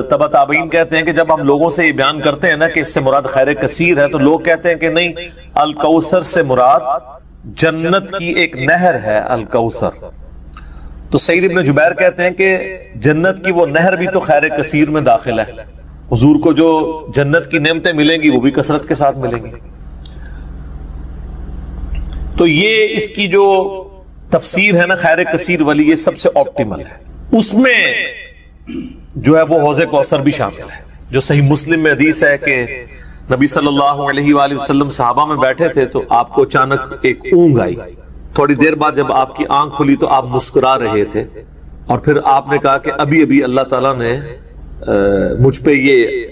تبع تابعین کہتے ہیں کہ جب ہم لوگوں سے یہ بیان کرتے ہیں نا کہ اس سے مراد خیر کثیر ہے، تو لوگ کہتے ہیں کہ نہیں، الکوثر سے مراد جنت کی ایک نہر ہے الکوثر. تو سعید ابن جبیر کہتے ہیں کہ جنت کی وہ نہر بھی تو خیر کثیر میں داخل ہے، حضور کو جو جنت کی نعمتیں ملیں گی وہ بھی کثرت کے ساتھ ملیں گی. تو یہ اس کی جو تفسیر ہے نا خیر کثیر والی، یہ سب سے آپٹیمل ہے. اس میں جو ہے وہ حوض کوثر بھی شامل ہے، جو صحیح مسلم میں حدیث ہے کہ نبی صلی اللہ علیہ وآلہ وسلم صحابہ میں بیٹھے تھے تو آپ کو اچانک ایک اونگ آئی. تھوڑی دیر بعد جب آپ کی آنکھ کھلی تو آپ مسکرا رہے تھے، اور پھر آپ نے کہا کہ ابھی ابھی اللہ تعالیٰ نے مجھ پہ یہ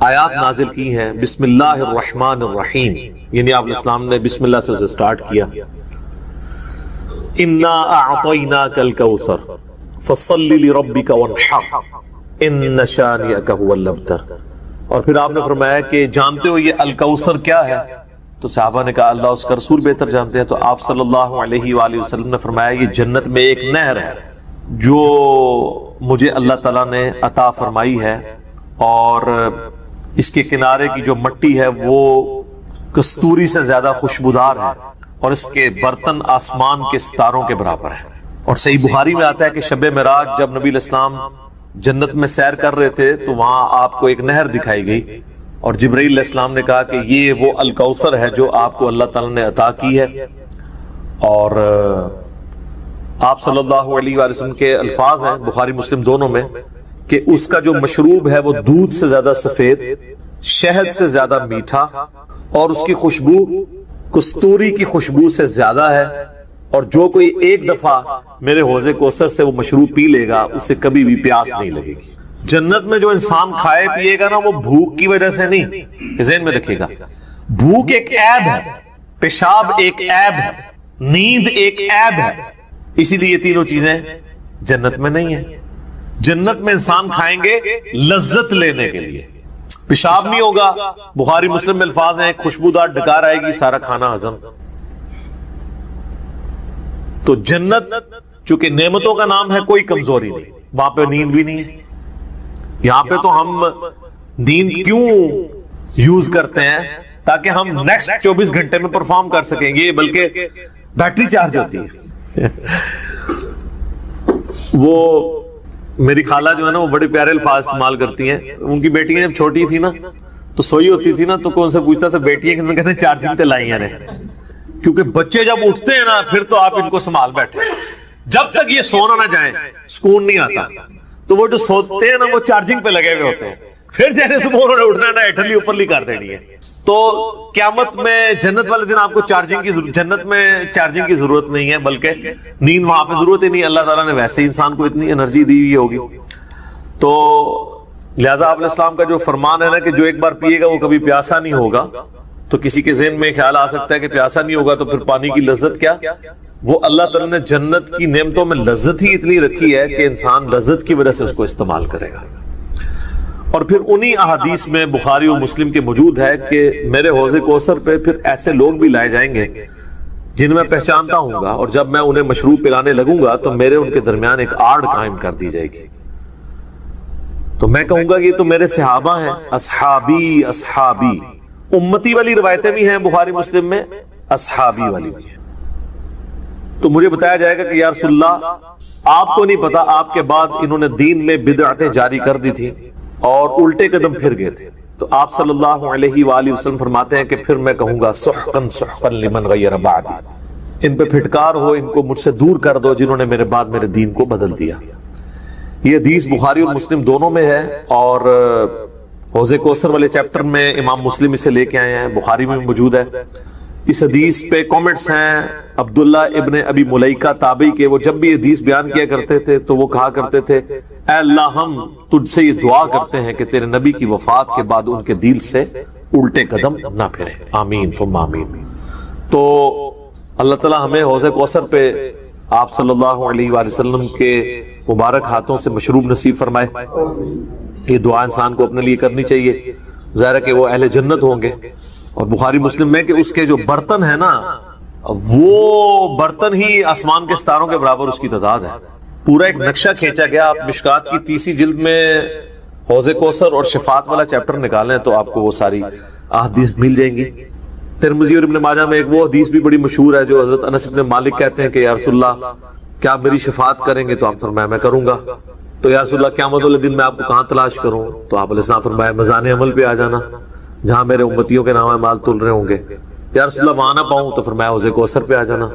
آیات نازل کی ہیں، بسم اللہ الرحمن الرحیم، یعنی آپ الاسلام نے بسم اللہ سے سٹارٹ کیا. انا اعطیناک الکوثر فصل لربک وانحر ان شانئک هو الابتر. اور پھر آپ نے فرمایا کہ جانتے ہو یہ الکوثر کیا ہے؟ تو صحابہ نے کہا اللہ اس کا رسول بہتر جانتے ہیں. تو آپ صلی اللہ علیہ وآلہ وسلم نے فرمایا یہ جنت میں ایک نہر ہے جو مجھے اللہ تعالیٰ نے عطا فرمائی ہے، اور اس کے کنارے کی جو مٹی ہے وہ کستوری سے زیادہ خوشبودار ہے، اور اس کے برتن آسمان کے ستاروں کے برابر ہیں. اور صحیح بخاری میں آتا ہے کہ شب معراج جب نبی علیہ السلام جنت میں سیر کر رہے تھے تو وہاں آپ کو ایک نہر دکھائی گئی، اور جبرائیل علیہ السلام نے کہا کہ یہ وہ الکوثر ہے جو آپ کو اللہ تعالیٰ نے عطا کی ہے. اور آپ صلی اللہ علیہ وآلہ وسلم کے الفاظ ہیں بخاری مسلم دونوں میں کہ اس کا جو مشروب ہے وہ دودھ سے زیادہ سفید، شہد سے زیادہ میٹھا، اور اس کی خوشبو کستوری کی خوشبو سے زیادہ ہے، اور جو کوئی ایک دفعہ میرے حوض کوثر سے وہ مشروب پی لے گا اسے کبھی بھی پیاس نہیں لگے گی۔ جنت میں جو انسان کھائے پیے گا نا وہ بھوک کی وجہ سے نہیں، ذہن میں رکھیے گا، بھوک ایک عیب ہے، پیشاب ایک عیب ہے، نیند ایک عیب ہے، اسی لیے یہ تینوں چیزیں جنت میں نہیں ہیں۔ جنت میں انسان کھائیں گے لذت لینے کے لیے، پیشاب نہیں ہوگا، بخاری مسلم میں الفاظ ہیں خوشبودار ڈکار آئے گی، سارا کھانا ہضم۔ تو جنت چونکہ نعمتوں کا نام ہے، کوئی کمزوری نہیں، وہاں پہ نیند بھی نہیں ہے۔ یہاں پہ تو ہم نیند کیوں یوز کرتے ہیں؟ تاکہ ہم نیکسٹ 24 گھنٹے میں پرفارم کر سکیں گے، بلکہ بیٹری چارج ہوتی ہے۔ وہ میری خالہ جو ہے نا وہ بڑے پیارے الفاظ استعمال کرتی ہیں، ان کی بیٹیاں جب چھوٹی تھی نا تو سوئی ہوتی تھی نا تو کون سے پوچھتا تھا بیٹیاں کتنے، کہتے ہیں چارجنگ تے لائی ہیں، کیونکہ بچے جب اٹھتے ہیں نا پھر تو آپ ان کو سنبھال بیٹھے، جب تک یہ سونا نہ جائیں سکون نہیں آتا، تو وہ جو سوتے ہیں نا وہ چارجنگ پہ لگے ہوئے ہوتے ہیں، پھر جیسے صبح انہوں نے اٹھنا ہے نا اٹھلی اوپرلی کر دینی ہے۔ تو قیامت میں جنت والے دن آپ کو جنت میں چارجنگ کی ضرورت نہیں ہے، بلکہ نیند وہاں پہ ضرورت ہی نہیں، اللہ تعالیٰ نے ویسے ہی انسان کو اتنی انرجی دی ہوئی ہوگی۔ تو لہذا آپ علیہ السلام کا جو فرمان ہے نا کہ جو ایک بار پیے گا وہ کبھی پیاسا نہیں ہوگا، تو کسی کے ذہن میں خیال آ سکتا ہے کہ پیاسا نہیں ہوگا تو پھر پانی کی لذت کیا؟ وہ اللہ تعالیٰ نے جنت کی نعمتوں میں لذت ہی اتنی رکھی ہے کہ انسان لذت کی وجہ سے اس کو استعمال کرے گا۔ اور پھر انہی احادیث میں بخاری و مسلم کے موجود ہے کہ میرے حوض کوثر پہ پھر ایسے لوگ بھی لائے جائیں گے جن میں پہچانتا ہوں گا، اور جب میں انہیں مشروب پلانے لگوں گا تو میرے ان کے درمیان ایک آڑ قائم کر دی جائے گی، تو میں کہوں گا یہ تو میرے صحابہ ہیں، اصحابی اصحابی، امتی والی روایتیں بھی ہیں بخاری مسلم میں، اصحابی والی بھی ہیں۔ تو مجھے بتایا جائے گا کہ یا رسول اللہ آپ کو نہیں پتا آپ کے بعد انہوں نے دین میں بدعتیں جاری کر دی تھی اور الٹے قدم پھر گئے تھے، تو آپ صلی اللہ علیہ وآلہ وسلم فرماتے ہیں کہ پھر میں کہوں گا سحقا سحقا لمن غیر بعدی، ان پہ پھٹکار ہو، ان کو مجھ سے دور کر دو جنہوں نے میرے بعد میرے دین کو بدل دیا۔ یہ حدیث بخاری اور مسلم دونوں میں ہے، اور حوض کوثر والے چیپٹر میں امام مسلم اسے لے کے آئے ہیں، بخاری میں موجود ہے۔ اس حدیث پہ کامنٹس ہیں عبداللہ ابن ابی ملیکہ تابعی کے، وہ جب بھی حدیث بیان کیا کرتے تھے تو وہ کہا کرتے تھے اے اللہ ہم تجھ سے یہ دعا کرتے ہیں کہ تیرے نبی کی وفات کے بعد ان کے دل سے الٹے قدم نہ پھریں، آمین ثم آمین۔ تو اللہ تعالیٰ ہمیں حوض کوثر پہ آپ صلی اللہ علیہ وآلہ وسلم کے مبارک ہاتھوں سے مشروب نصیب فرمائے۔ یہ دعا انسان کو اپنے لیے کرنی چاہیے، ظاہر ہے کہ وہ اہل جنت ہوں گے، اور بخاری مسلم میں کہ اس کے جو برتن ہے نا وہ برتن ہی آسمان کے ستاروں کے برابر اس کی تعداد ہے۔ پورا ایک نقشہ کھینچا گیا، آپ مشکات کی 30 جلد میں حوض کوثر اور شفاعت والا چیپٹر نکالیں تو آپ کو وہ ساری احادیث مل جائیں گی۔ ترمذی اور ابن ماجہ میں ایک وہ حدیث بھی بڑی مشہور ہے جو حضرت انس بن مالک کہتے ہیں کہ یا رسول اللہ کیا آپ میری شفاعت کریں گے؟ تو آپ فرمایا میں کروں گا۔ تو یا رسول اللہ قیامت والے دن میں آپ کو کہاں تلاش کروں؟ تو آپ علیہ السلام فرمایا میزان عمل پہ آ جانا جہاں میرے امتیوں کے نام مال تل رہے ہوں گے۔ یا رسول اللہ وہاں نہ پاؤں تو فرمایا حوض کوثر پہ آ جانا۔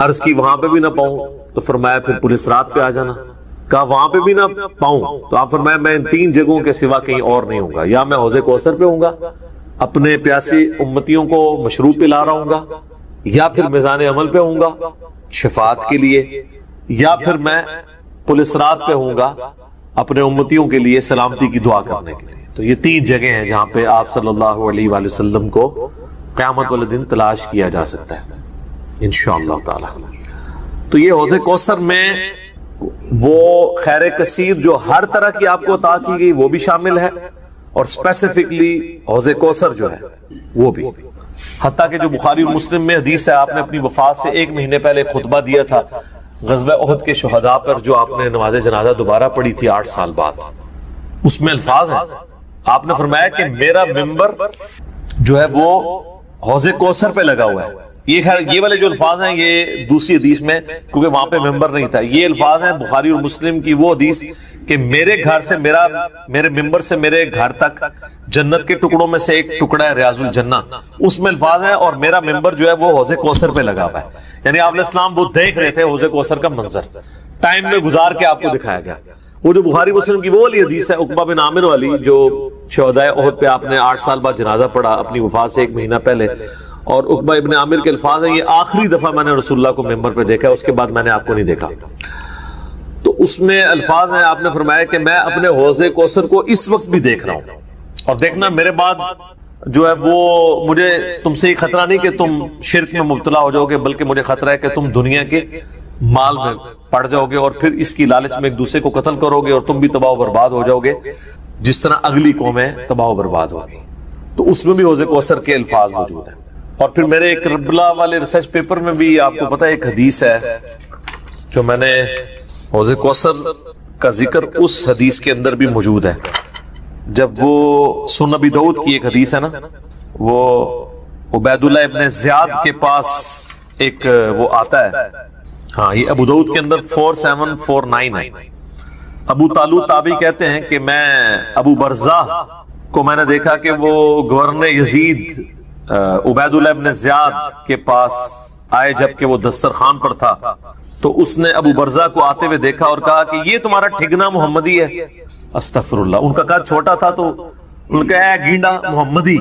عرض کی وہاں پہ بھی نہ پاؤں تو فرمایا پھر پولیس رات پہ آ جانا۔ کہا وہاں پہ بھی نہ پاؤں تو آپ فرمایا میں ان 3 جگہوں کے سوا کہیں اور نہیں ہوں گا، یا میں حوض کوثر پہ ہوں گا اپنے پیاسی امتیوں کو مشروب پلا رہا ہوں گا، یا پھر میزان عمل پہ ہوں گا شفاعت کے لیے، یا پھر میں پولیس رات پہ ہوں گا اپنے امتیوں کے لیے سلامتی کی دعا کرنے کے لیے۔ تو یہ 3 جگہیں ہیں جہاں پہ آپ صلی اللہ علیہ وآلہ وسلم کو قیامت والے دن تلاش کیا جا سکتا ہے انشاءاللہ تعالی۔ تو یہ حوض کوثر میں وہ خیر کثیر جو ہر طرح کی آپ کو عطا کی گئی وہ بھی شامل ہے، اور اسپیسیفکلی حوض کوثر جو ہے وہ بھی، حتیٰ کہ جو بخاری اور مسلم میں حدیث ہے آپ نے اپنی وفات سے 1 مہینے پہلے خطبہ دیا تھا غزوہ احد کے شہداء پر، جو آپ نے نماز جنازہ دوبارہ پڑھی تھی 8 سال بعد، اس میں الفاظ ہیں آپ نے فرمایا کہ میرا ممبر جو ہے وہ حوض کوثر پہ لگا ہوا ہے۔ یہ والے جو الفاظ ہیں یہ دوسری حدیث میں، کیونکہ وہاں پہ ممبر نہیں تھا، یہ الفاظ ہیں بخاری اور مسلم کی وہ حدیث کہ میرے گھر سے میرے ممبر سے میرے گھر تک جنت کے ٹکڑوں میں سے ایک ٹکڑا ہے ریاض الجنہ، اس میں الفاظ ہیں اور میرا ممبر جو ہے وہ حوض کوثر پہ لگا ہوا ہے۔ یعنی آپ علیہ السلام وہ دیکھ رہے تھے حوض کوثر کا منظر، ٹائم میں گزار کے آپ کو دکھایا گیا۔ وہ جو بخاری مسلم کی وہ والی حدیث ہے عقبہ بن عامر والی، جو شہدائے احد پہ آپ نے 8 سال بعد جنازہ پڑھا اپنی وفات سے 1 مہینہ پہلے، اور عقبہ ابن عامر کے الفاظ ہیں یہ آخری دفعہ میں نے رسول اللہ کو ممبر پہ دیکھا، اس کے بعد میں نے آپ کو نہیں دیکھا. تو اس میں الفاظ ہیں، آپ نے فرمایا کہ میں اپنے حوض کوثر کو اس وقت بھی دیکھ رہا ہوں، اور دیکھنا میرے بعد جو ہے وہ مجھے تم سے یہ خطرہ نہیں کہ تم شرک میں مبتلا ہو جاؤ گے، بلکہ مجھے خطرہ ہے کہ تم دنیا کے مال میں پڑ جاؤ گے اور پھر اس کی لالچ میں ایک دوسرے کو قتل کرو گے اور تم بھی تباہ و برباد ہو جاؤ گے جس طرح اگلی قومیں تباہ و برباد ہوگی. تو اس میں بھی حوض کوثر کے الفاظ موجود ہیں. اور پھر میرے ایک کربلا والے ریسرچ پیپر میں بھی آپ کو پتہ ہے ایک حدیث ہے جو میں نے حوض کوثر کا ذکر اس حدیث کے اندر بھی موجود ہے. جب وہ سنن ابی داؤد کی ایک حدیث ہے نا، وہ عبید اللہ ابن زیاد کے پاس ایک وہ آتا ہے، ہاں یہ ابو داؤد کے اندر 4749 ہے. ابو طالوت تابعی کہتے ہیں کہ میں ابو برزہ کو میں نے دیکھا کہ وہ گورنر یزید عبید اللہ ابن زیاد کے پاس آئے جبکہ وہ دسترخوان پر تھا. تو اس نے ابو برزہ کو آتے ہوئے دیکھا اور کہا کہ یہ تمہارا ٹھگنا محمدی ہے. استغفر اللہ. ان کا قد چھوٹا تھا تو ان کا ہے گینڈا محمدی،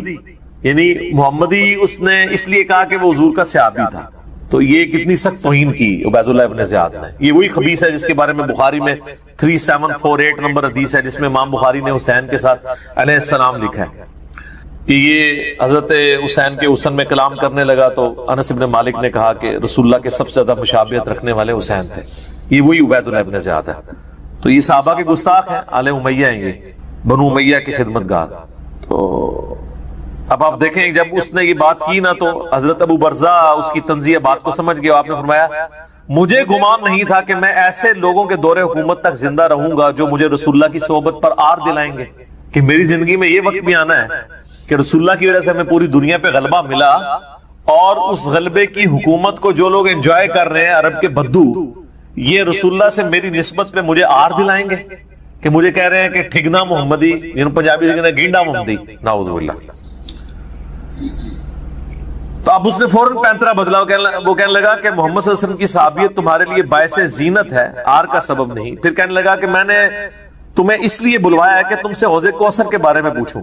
یعنی محمدی اس نے اس لیے کہا کہ وہ حضور کا صحابی تھا. تو یہ کتنی سخت توہین کی عبید اللہ ابن زیاد نے. یہ وہی خبیث ہے جس کے بارے میں بخاری میں 3748 نمبر حدیث ہے جس میں امام بخاری نے حسین کے ساتھ علیہ السلام لکھا ہے کہ یہ حضرت حسین کے حسن میں کلام کرنے لگا تو انس بن مالک نے کہا کہ رسول اللہ کے سب سے زیادہ مشابہت رکھنے والے حسین تھے. یہ وہی عبید اللہ ابن زیاد ہے. تو یہ صحابہ کے گستاخ ہیں، آل امیہ ہیں، یہ بنو امیہ کے خدمتگار. تو اب آپ دیکھیں جب اس نے یہ بات کی نا تو حضرت ابو برزہ اس کی تنزیہ بات کو سمجھ گیا. آپ نے فرمایا مجھے گمان نہیں تھا کہ میں ایسے لوگوں کے دور حکومت تک زندہ رہوں گا جو مجھے رسول اللہ کی صحبت پر آر دلائیں گے، کہ میری زندگی میں یہ وقت بھی آنا ہے کہ رسول اللہ کی وجہ سے ہمیں پوری دنیا پہ غلبہ ملا، اور اس غلبے کی حکومت کو جو لوگ انجوائے کر رہے ہیں عرب کے بدو، یہ رسول اللہ سے میری نسبت میں مجھے آر دلائیں گے کہ مجھے کہہ رہے ہیں کہ ٹھگنا محمدی، یعنی پنجابی سے کہتے ہیں گینڈا محمدی. نعوذ باللہ. تو اب اس نے فوراً پینترا بدلا. وہ کہنے لگا کہ محمد صلی اللہ علیہ وسلم کی صحابیت تمہارے لیے باعث زینت ہے، آر کا سبب نہیں. پھر کہنے لگا کہ میں نے تمہیں اس لیے بلوایا ہے کہ تم سے حوض کوثر کے بارے میں پوچھوں،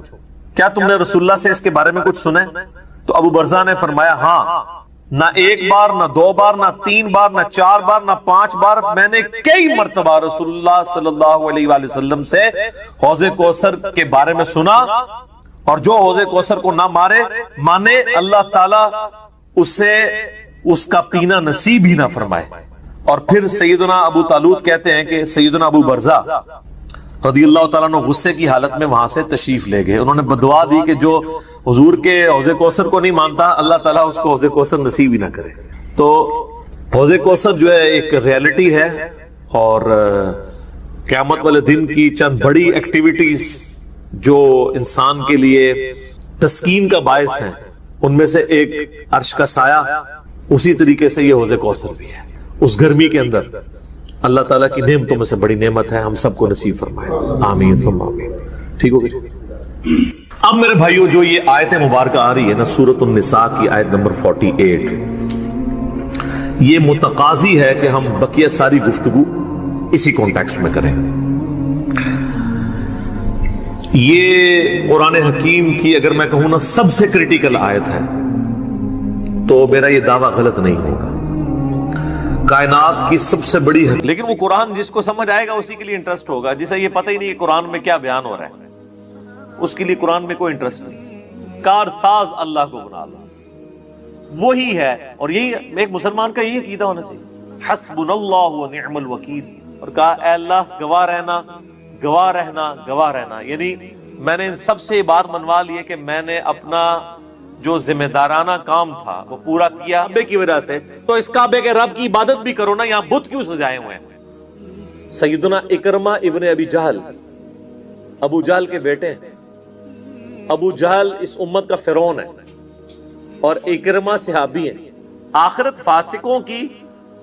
کیا تم نے رسول اللہ سے اس کے بارے میں کچھ سنا ہے؟ تو ابو برزہ نے فرمایا ہاں، نہ 1 بار، نہ 2 بار، نہ 3 بار، نہ 4 بار، نہ 5 بار، میں نے کئی مرتبہ رسول اللہ صلی اللہ علیہ وآلہ وسلم سے حوض کوثر کے بارے میں سنا، اور جو حوض کوثر کو نہ مانے اللہ تعالیٰ اسے اس کا پینا نصیب ہی نہ فرمائے. اور پھر سیدنا ابو طالوت کہتے ہیں کہ سیدنا ابو برزہ رضی اللہ تعالیٰ عنہ غصے کی حالت میں وہاں سے تشریف لے گئے. انہوں نے بدعا دی کہ جو حضور کے حوض کوثر کو نہیں مانتا اللہ تعالیٰ اس کو حوض کوثر نصیب ہی نہ کرے. تو حوض کوثر جو ہے ایک ریالٹی ہے، اور قیامت والے دن کی چند بڑی ایکٹیویٹیز جو انسان کے لیے تسکین کا باعث ہیں ان میں سے ایک عرش کا سایہ، اسی طریقے سے یہ حوض کوثر بھی ہے. اس گرمی کے اندر اللہ تعالیٰ کی نعمتوں میں سے بڑی نعمت ہے، ہم سب کو نصیب فرمائے. آمین ثم آمین. ٹھیک ہو گئی. اب میرے بھائیو جو یہ آیت مبارکہ آ رہی ہے نا سورۃ النساء کی آیت نمبر 48، یہ متقاضی ہے کہ ہم بقیہ ساری گفتگو اسی کانٹیکسٹ میں کریں. یہ قرآن حکیم کی اگر میں کہوں نا سب سے کریٹیکل آیت ہے تو میرا یہ دعویٰ غلط نہیں ہوگا. کائنات کی سب سے بڑی ہے، لیکن وہ قرآن جس کو سمجھ آئے گا اسی کے لیے انٹرسٹ ہوگا. جسے یہ پتہ ہی نہیں کہ قرآن میں کیا بیان ہو رہا ہے اس کے لیے قرآن میں کوئی انٹرسٹ نہیں. کارساز اللہ کو بنا لا وہی ہے. اور یہی ایک مسلمان کا یہی عقیدہ ہونا چاہیے، حسبنا اللہ و نعم الوکیل. اور کہا اے اللہ گواہ رہنا، گواہ رہنا، گواہ رہنا. یعنی میں نے ان سب سے یہ بات منوا لی ہے کہ میں نے اپنا جو ذمہ دارانہ کام تھا وہ پورا کیا کعبے کی وجہ سے. تو اس کعبے کے رب کی عبادت بھی کرو نا، یہاں بت کیوں سجائے ہوئے ہیں؟ سیدنا اکرمہ ابن ابی جہل ابو جہل کے بیٹے ہیں. ابو جہل اس امت کا فرعون ہے اور اکرمہ صحابی ہیں. آخرت فاسقوں کی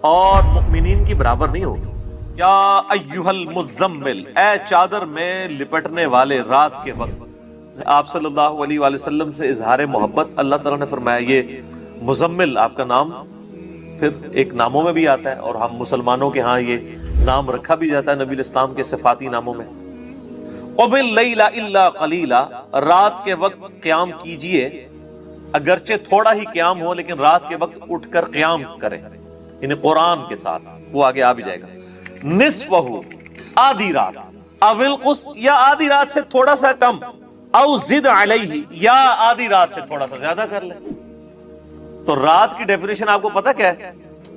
اور مؤمنین کی برابر نہیں ہوگی. یا ایھا المزمل، اے چادر میں لپٹنے والے رات کے وقت. آپ صلی اللہ علیہ وآلہ وسلم سے اظہار محبت اللہ تعالیٰ نے فرمایا یہ مزمل آپ کا نام پھر ایک ناموں میں بھی آتا ہے، اور ہم مسلمانوں کے ہاں یہ نام رکھا بھی جاتا ہے نبی الاسلام کے صفاتی ناموں میں. وَبِاللَّيْلَ إِلَّا قَلِيلًا، رات کے وقت قیام کیجئے، اگرچہ تھوڑا ہی قیام ہو لیکن رات کے وقت اٹھ کر قیام کریں، یعنی قرآن کے ساتھ. وہ آگے آ بھی جائے گا. نصفہ، آدھی رات، او انقص، یا آدھی رات سے تھوڑا سا کم، او زد علیہ، یا آدھی رات سے تھوڑا سا زیادہ کر لیں. تو رات کی ڈیفینیشن آپ کو پتا کیا ہے؟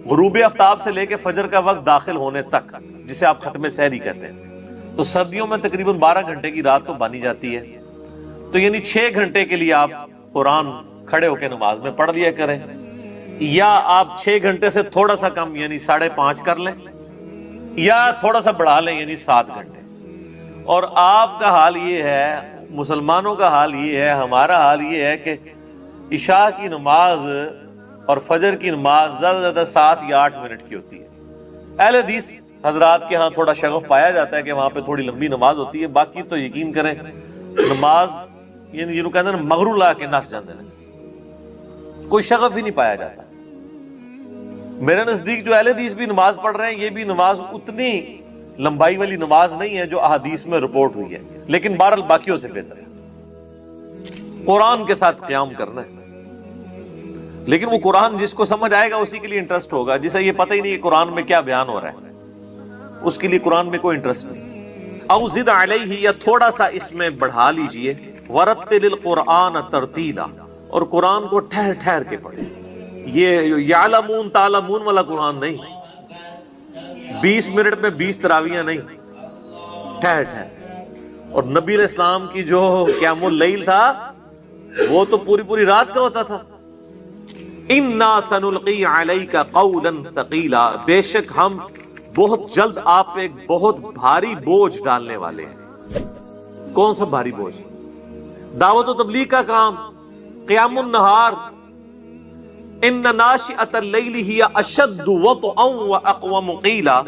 غروب آفتاب سے لے کے فجر کا وقت داخل ہونے تک، جسے آپ ختم سحری کہتے ہیں. تو سردیوں میں تقریباً 12 گھنٹے کی رات تو بانی جاتی ہے، تو یعنی 6 گھنٹے کے لیے آپ قرآن کھڑے ہو کے نماز میں پڑھ لیا کریں، یا آپ 6 گھنٹے سے تھوڑا سا کم یعنی 5.5 کر لیں، یا تھوڑا سا بڑھا لیں یعنی 7 گھنٹے. اور آپ کا حال یہ ہے، مسلمانوں کا حال یہ ہے، ہمارا حال یہ ہے کہ عشاء کی نماز اور فجر کی نماز زیادہ سے زیادہ 7 یا 8 منٹ کی ہوتی ہے. اہل حدیث حضرات کے ہاں تھوڑا شغف پایا جاتا ہے کہ وہاں پہ تھوڑی لمبی نماز ہوتی ہے، باقی تو یقین کریں نماز یعنی جنہوں کہتے ہیں مغرو لا کے نس جاندے ہیں، کوئی شغف ہی نہیں پایا جاتا. میرے نزدیک جو اہل حدیث بھی نماز پڑھ رہے ہیں، یہ بھی نماز اتنی لمبائی والی نماز نہیں ہے جو احادیث میں رپورٹ ہوئی ہے، لیکن بہرحال باقیوں سے بہتر ہے. قرآن کے ساتھ قیام کرنا ہے، لیکن وہ قرآن جس کو سمجھ آئے گا اسی کے لیے انٹرسٹ ہوگا. جسے یہ پتہ ہی نہیں کہ قرآن میں کیا بیان ہو رہا ہے، اس کے لیے قرآن میں کوئی انٹرسٹ نہیں. او زد علیہ، یا تھوڑا سا اس میں بڑھا لیجئے. ورتل القرآن ترتیلا، اور قرآن کو ٹھہر ٹھہر کے پڑھیں. یہ یعلمون تعلمون والا قرآن نہیں، 20 منٹ میں 20 تراویاں نہیں، ٹھہر ٹھہر. اور نبی علیہ السلام کی جو قیام اللیل تھا وہ تو پوری پوری رات کا ہوتا تھا. انا سنلقی علیک قولا ثقیلا، بے شک ہم بہت جلد آپ پہ ایک بہت بھاری بوجھ ڈالنے والے ہیں. کون سا بھاری بوجھ؟ دعوت و تبلیغ کا کام، قیام النہار. ان ناشئۃ اللیل ہی اشد وطئا واقوم قیلا،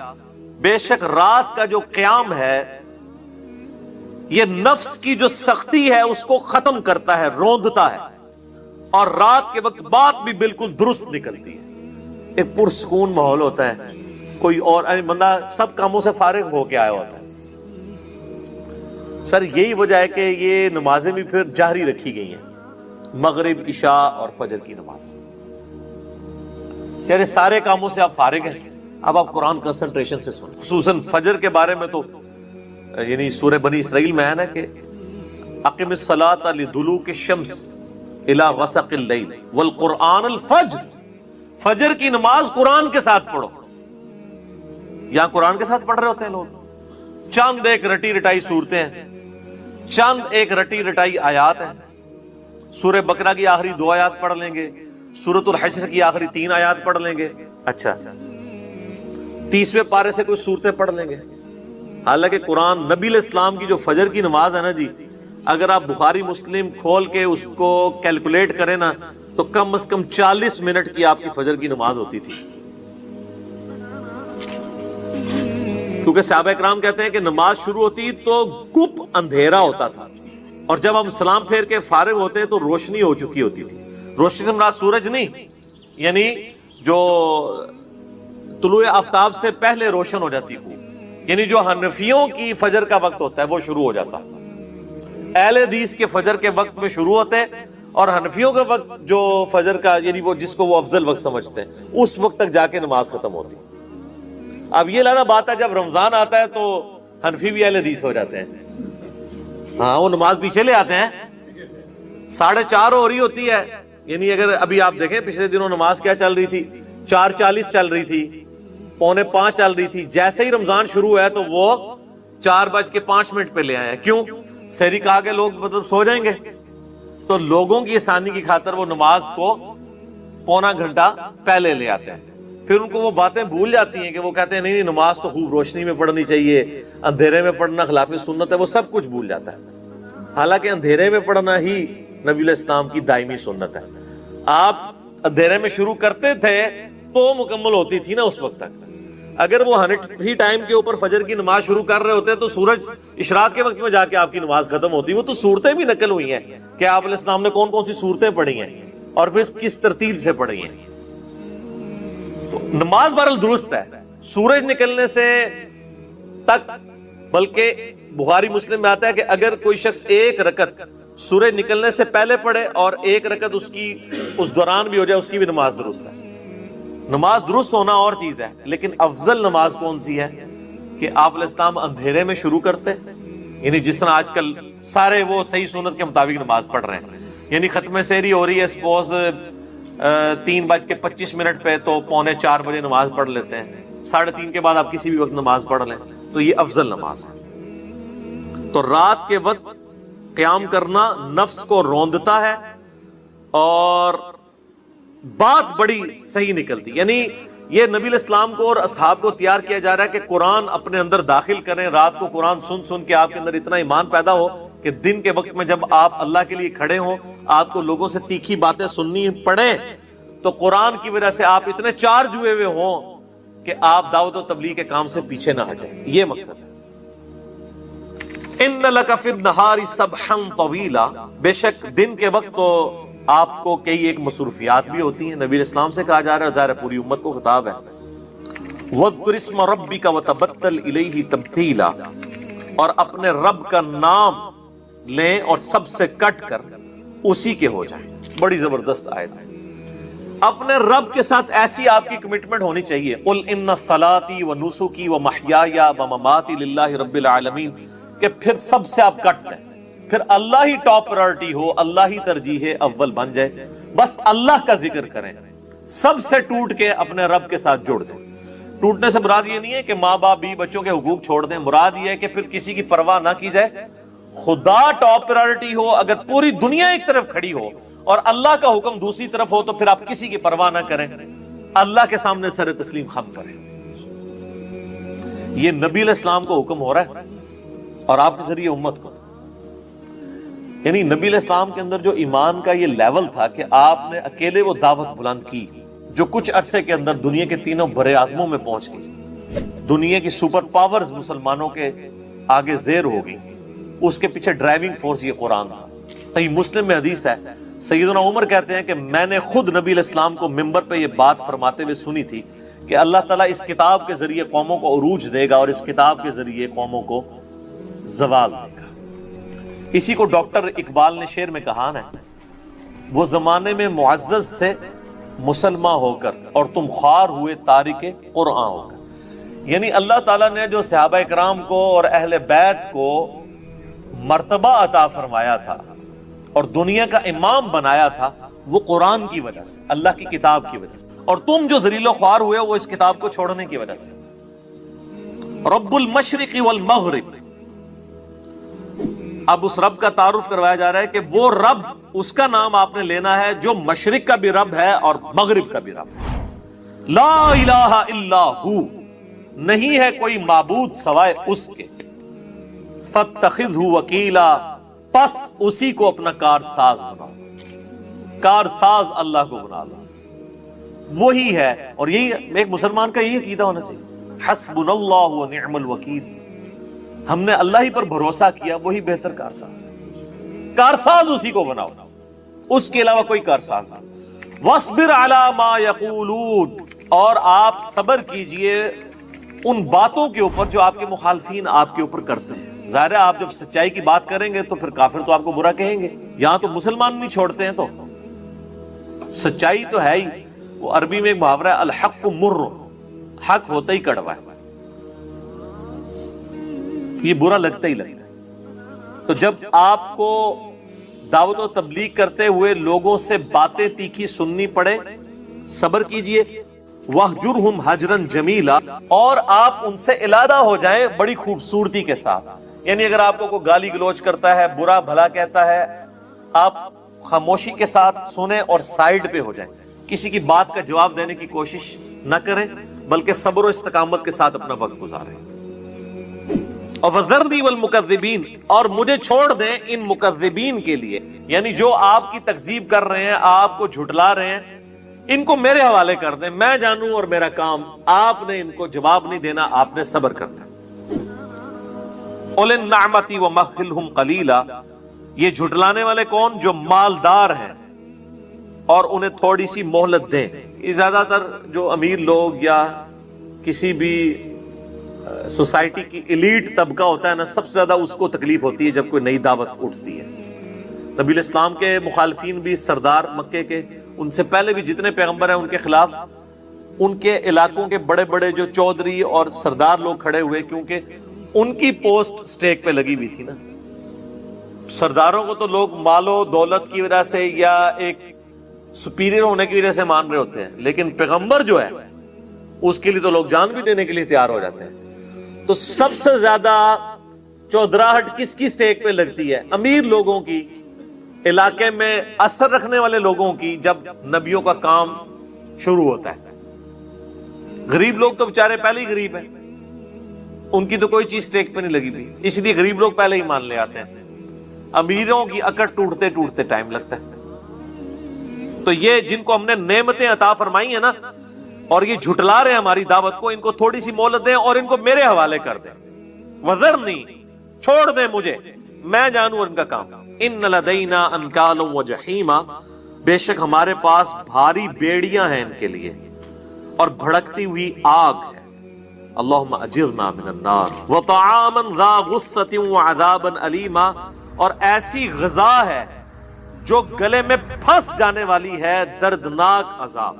بے شک رات کا جو قیام ہے یہ نفس کی جو سختی ہے اس کو ختم کرتا ہے، روندتا ہے، اور رات کے وقت بات بھی بالکل درست نکلتی ہے. ایک پرسکون ماحول ہوتا ہے، کوئی اور بندہ سب کاموں سے فارغ ہو کے آیا ہوتا ہے. سر یہی وجہ ہے کہ یہ نمازیں بھی پھر جہری رکھی گئی ہیں، مغرب، عشاء اور فجر کی نماز. یعنی سارے کاموں سے آپ فارغ ہیں، اب آپ قرآن کنسنٹریشن سے سنیں. خصوصاً فجر کے بارے میں تو یعنی سورہ بنی اسرائیل میں ہے نا کہ اقم الصلاۃ لدلوک الشمس الی غسق اللیل والقرآن الفجر، فجر کی نماز قرآن کے ساتھ پڑھو. یہاں قرآن کے ساتھ پڑھ رہے ہوتے ہیں لوگ، چند ایک رٹی رٹائی صورتیں ہیں، چند ایک رٹی رٹائی آیات ہیں. سورہ بقرہ کی آخری 2 آیات پڑھ لیں گے، سورۃ الحشر کی آخری 3 آیات پڑھ لیں گے، اچھا 30ویں پارے سے کوئی صورتیں پڑھ لیں گے. حالانکہ قرآن نبی علیہ السلام کی جو فجر کی نماز ہے نا جی، اگر آپ بخاری مسلم کھول کے اس کو کیلکولیٹ کریں نا تو کم از کم 40 منٹ کی آپ کی فجر کی نماز ہوتی تھی. کیونکہ صحابہ اکرام کہتے ہیں کہ نماز شروع ہوتی تو گپ اندھیرا ہوتا تھا، اور جب ہم سلام پھیر کے فارغ ہوتے تو روشنی ہو چکی ہوتی تھی. روشنی سے مراد سورج نہیں، یعنی جو طلوع آفتاب سے پہلے روشن ہو جاتی ہو، یعنی جو حنفیوں کی فجر کا وقت ہوتا ہے وہ شروع ہو جاتا. اہل حدیث کے فجر کے وقت میں شروع ہوتے، اور حنفیوں کا وقت جو فجر کا یعنی وہ جس کو وہ افضل وقت سمجھتے ہیں اس وقت تک جا کے نماز ختم ہوتی. اب یہ لانا بات ہے جب رمضان آتا ہے تو حنفی بھی اہل حدیث ہو جاتے ہیں، ہاں وہ نماز پیچھے لے آتے ہیں. 4:30 ہو رہی ہوتی ہے، یعنی اگر ابھی آپ دیکھیں پچھلے دنوں نماز کیا چل رہی تھی، 4:40 چل رہی تھی، 4:45 چل رہی تھی. جیسے ہی رمضان شروع ہوا ہے تو وہ 4:05 پہ لے آئے ہیں. کیوں؟ سحری کہا کہ لوگ مطلب سو جائیں گے، تو لوگوں کی آسانی کی خاطر وہ نماز کو پونا گھنٹہ پہلے لے آتے ہیں. پھر ان کو وہ باتیں بھول جاتی ہیں کہ وہ کہتے ہیں نہیں نماز تو خوب روشنی میں پڑھنی چاہیے، اندھیرے میں پڑھنا خلاف سنت ہے، وہ سب کچھ بھول جاتا ہے. حالانکہ اندھیرے میں پڑھنا ہی نبی علیہ السلام کی دائمی سنت ہے. آپ اندھیرے میں شروع کرتے تھے تو مکمل ہوتی تھی نا اس وقت تک. اگر وہ ہی ٹائم کے اوپر فجر کی نماز شروع کر رہے ہوتے تو سورج اشراق کے وقت میں جا کے آپ کی نماز ختم ہوتی. وہ تو صورتیں بھی نقل ہوئی ہیں کہ آپ علیہ السلام نے کون کون سی صورتیں پڑھی ہیں اور پھر کس ترتیب سے پڑھی ہیں. تو نماز بہرحال درست ہے. سورج نکلنے سے تک، بلکہ بخاری مسلم میں آتا ہے کہ اگر کوئی شخص ایک رکعت سورج نکلنے سے پہلے پڑھے اور ایک رکعت اس دوران بھی ہو جائے، اس کی بھی نماز درست ہے۔ نماز درست ہونا اور چیز ہے، لیکن افضل نماز کون سی ہے کہ آپ علیہ السلام اندھیرے میں شروع کرتے، یعنی جس طرح آج کل سارے وہ صحیح سنت کے مطابق نماز پڑھ رہے ہیں، یعنی ختم سحری ہو رہی ہے سپوز 3:25 پہ، تو 3:45 بجے نماز پڑھ لیتے ہیں، 3:30 کے بعد آپ کسی بھی وقت نماز پڑھ لیں، تو یہ افضل نماز ہے۔ تو رات کے وقت قیام کرنا نفس کو روندتا ہے اور بات بڑی صحیح نکلتی، یعنی یہ نبی علیہ السلام کو اور اصحاب کو تیار کیا جا رہا ہے کہ قرآن اپنے اندر داخل کریں، رات کو قرآن سن سن کے آپ کے اندر اتنا ایمان پیدا ہو کہ دن کے وقت میں جب آپ اللہ کے لیے کھڑے ہوں، آپ کو لوگوں سے تیکھی باتیں سننی پڑیں، تو قرآن کی وجہ سے آپ اتنے چارج ہوئے ہوئے ہوں کہ آپ دعوت و تبلیغ کے کام سے پیچھے نہ ہٹیں۔ یہ مقصد ہے۔ اِنَّ لَكَ فِي النَّهَارِ سَبْحًا طَوِيلًا، بے شک دن کے وقت تو آپ کو کئی ایک مصروفیات بھی ہوتی ہیں، نبی علیہ السلام سے کہا جا رہا ہے، ظاہر پوری امت کو خطاب ہے۔ وَاذْكُرِ اسْمَ رَبِّكَ وَتَبَتَّلْ إِلَيْهِ تَبْتِيلًا، اور اپنے رب کا نام لیں اور سب سے کٹ کر اسی کے ہو جائیں۔ بڑی زبردست آیت ہے۔ اپنے رب کے ساتھ ایسی آپ کی کمٹمنٹ ہونی چاہیے، قُلْ إِنَّ صَلَاتِي وَنُسُكِي وَمَحْيَايَ وَمَمَاتِي لِلَّهِ رَبِّ الْعَالَمِينَ، کہ پھر سب سے آپ کٹ جائیں، پھر اللہ ہی ٹاپ پرائرٹی ہو، اللہ ہی ترجیح اول بن جائے، بس اللہ کا ذکر کریں، سب سے ٹوٹ کے اپنے رب کے ساتھ جڑ جائیں۔ ٹوٹنے سے مراد یہ نہیں ہے کہ ماں باپ بھی بچوں کے حقوق چھوڑ دیں، مراد یہ ہے کہ پھر کسی کی پرواہ نہ کی جائے، خدا ٹاپ پرائرٹی ہو، اگر پوری دنیا ایک طرف کھڑی ہو اور اللہ کا حکم دوسری طرف ہو، تو پھر آپ کسی کی پرواہ نہ کریں، اللہ کے سامنے سر تسلیم خم کریں۔ یہ نبی علیہ السلام کو حکم ہو رہا ہے اور آپ کے ذریعے امت کو، یعنی نبی علیہ السلام کے اندر جو ایمان کا یہ لیول تھا کہ آپ نے اکیلے وہ دعوت بلند کی جو کچھ عرصے کے اندر دنیا کے تینوں بڑے اعظموں میں پہنچ گئی، دنیا کی سپر پاورز مسلمانوں کے آگے زیر ہو گئی، اس کے پیچھے ڈرائیونگ فورس یہ قرآن تھا۔ صحیح مسلم میں حدیث ہے، سیدنا عمر کہتے ہیں کہ میں نے خود نبی علیہ السلام کو منبر پہ یہ بات فرماتے ہوئے سنی تھی کہ اللہ تعالیٰ اس کتاب کے ذریعے قوموں کو عروج دے گا اور اس کتاب کے ذریعے قوموں کو زوال دے گا۔ اسی کو ڈاکٹر اقبال نے شعر میں کہا نا، وہ زمانے میں معزز تھے مسلمان ہو کر اور تم خوار ہوئے تارک قرآن ہو کر، یعنی اللہ تعالیٰ نے جو صحابہ اکرام کو اور اہل بیت کو مرتبہ عطا فرمایا تھا اور دنیا کا امام بنایا تھا، وہ قرآن کی وجہ سے، اللہ کی کتاب کی وجہ سے، اور تم جو ذلیل و خوار ہوئے وہ اس کتاب کو چھوڑنے کی وجہ سے۔ رب المشرق والمغرب، اب اس رب کا تعارف کروایا جا رہا ہے کہ وہ رب، اس کا نام آپ نے لینا ہے جو مشرق کا بھی رب ہے اور مغرب کا بھی رب ہے۔ لا الہ الا ہو، نہیں ہے کوئی معبود سوائے اس کے، فاتخذہ وکیلا، پس اسی کو اپنا کارساز بناؤ، کارساز اللہ کو بنا لو، وہی ہے۔ اور یہی ایک مسلمان کا یہی عقیدہ ہونا چاہیے، حسبنا اللہ ونعم الوکیل، ہم نے اللہ ہی پر بھروسہ کیا، وہی بہتر کارساز ہے، کارساز اسی کو بناؤ، اس کے علاوہ کوئی کارساز نہ۔ واصبر علی ما یقولون، اور آپ صبر کیجئے ان باتوں کے اوپر جو آپ کے مخالفین آپ کے اوپر کرتے ہیں۔ ظاہر ہے آپ جب سچائی کی بات کریں گے تو پھر کافر تو آپ کو برا کہیں گے، یہاں تو مسلمان نہیں چھوڑتے ہیں، تو سچائی تو ہے ہی۔ وہ عربی میں ایک محاورہ ہے، الحق مر، حق ہوتا ہی کڑوا ہے، یہ برا لگتا ہی لگتا ہے۔ تو جب آپ کو دعوت و تبلیغ کرتے ہوئے لوگوں سے باتیں تیکھی سننی پڑے، صبر کیجئے، وَاهْجُرْهُمْ هَجْرًا جَمِيلًا، اور آپ ان سے علیحدہ ہو جائیں بڑی خوبصورتی کے ساتھ، یعنی اگر آپ کو کوئی گالی گلوچ کرتا ہے، برا بھلا کہتا ہے، آپ خاموشی کے ساتھ سنیں اور سائیڈ پہ ہو جائیں، کسی کی بات کا جواب دینے کی کوشش نہ کریں، بلکہ صبر و استقامت کے ساتھ اپنا وقت گزاریں۔ اور وَذَرْنِي وَالْمُكَذِّبِينَ، اور مجھے چھوڑ دیں ان مکذبین کے لیے، یعنی جو آپ کی تکذیب کر رہے ہیں، آپ کو جھٹلا رہے ہیں، ان کو میرے حوالے کر دیں، میں جانوں اور میرا کام، آپ نے ان کو جواب نہیں دینا، آپ نے صبر کرنا۔ اولِ النعمۃ ومہلھم قلیلا، یہ جھٹلانے والے کون؟ جو مالدار ہیں، اور انہیں تھوڑی سی مہلت دیں۔ یہ زیادہ تر جو امیر لوگ یا کسی بھی سوسائٹی کی ایلیٹ طبقہ ہوتا ہے نا، سب سے زیادہ اس کو تکلیف ہوتی ہے جب کوئی نئی دعوت اٹھتی ہے۔ نبی علیہ السلام کے مخالفین بھی سردار مکے کے، ان سے پہلے بھی جتنے پیغمبر ہیں ان کے خلاف ان کے علاقوں کے بڑے بڑے جو چودھری اور سردار لوگ کھڑے ہوئے، کیونکہ ان کی پوسٹ سٹیک پہ لگی ہوئی تھی نا۔ سرداروں کو تو لوگ مال و دولت کی وجہ سے یا ایک سپیریئر ہونے کی وجہ سے مان رہے ہوتے ہیں، لیکن پیغمبر جو ہے اس کے لیے تو لوگ جان بھی دینے کے لیے تیار ہو جاتے ہیں۔ تو سب سے زیادہ چودراہٹ کس کی سٹیک پہ لگتی ہے؟ امیر لوگوں کی، علاقے میں اثر رکھنے والے لوگوں کی، جب نبیوں کا کام شروع ہوتا ہے۔ غریب لوگ تو بیچارے پہلے ہی غریب ہیں، ان کی تو کوئی چیز سٹیک پہ نہیں لگی ہوئی، اس لیے غریب لوگ پہلے ہی مان لے آتے ہیں۔ امیروں کی اکڑ ٹوٹتے ٹوٹتے ٹائم لگتا ہے۔ تو یہ جن کو ہم نے نعمتیں عطا فرمائی ہیں نا، اور یہ جھٹلا رہے ہیں ہماری دعوت کو، ان کو تھوڑی سی مہلت دیں اور ان کو میرے حوالے کر دیں۔ وذرنی، چھوڑ دیں مجھے، میں جانوں ان کا کام۔ ان لدینا انکالا وجحیما، بے شک ہمارے پاس بھاری بیڑیاں ہیں ان کے لیے اور بھڑکتی ہوئی آگ ہے۔ اللہم اجرنا من النار وطعاما ذا غصۃ وعذابا الیما، اور ایسی غذا ہے جو گلے میں پھنس جانے والی ہے، دردناک عذاب۔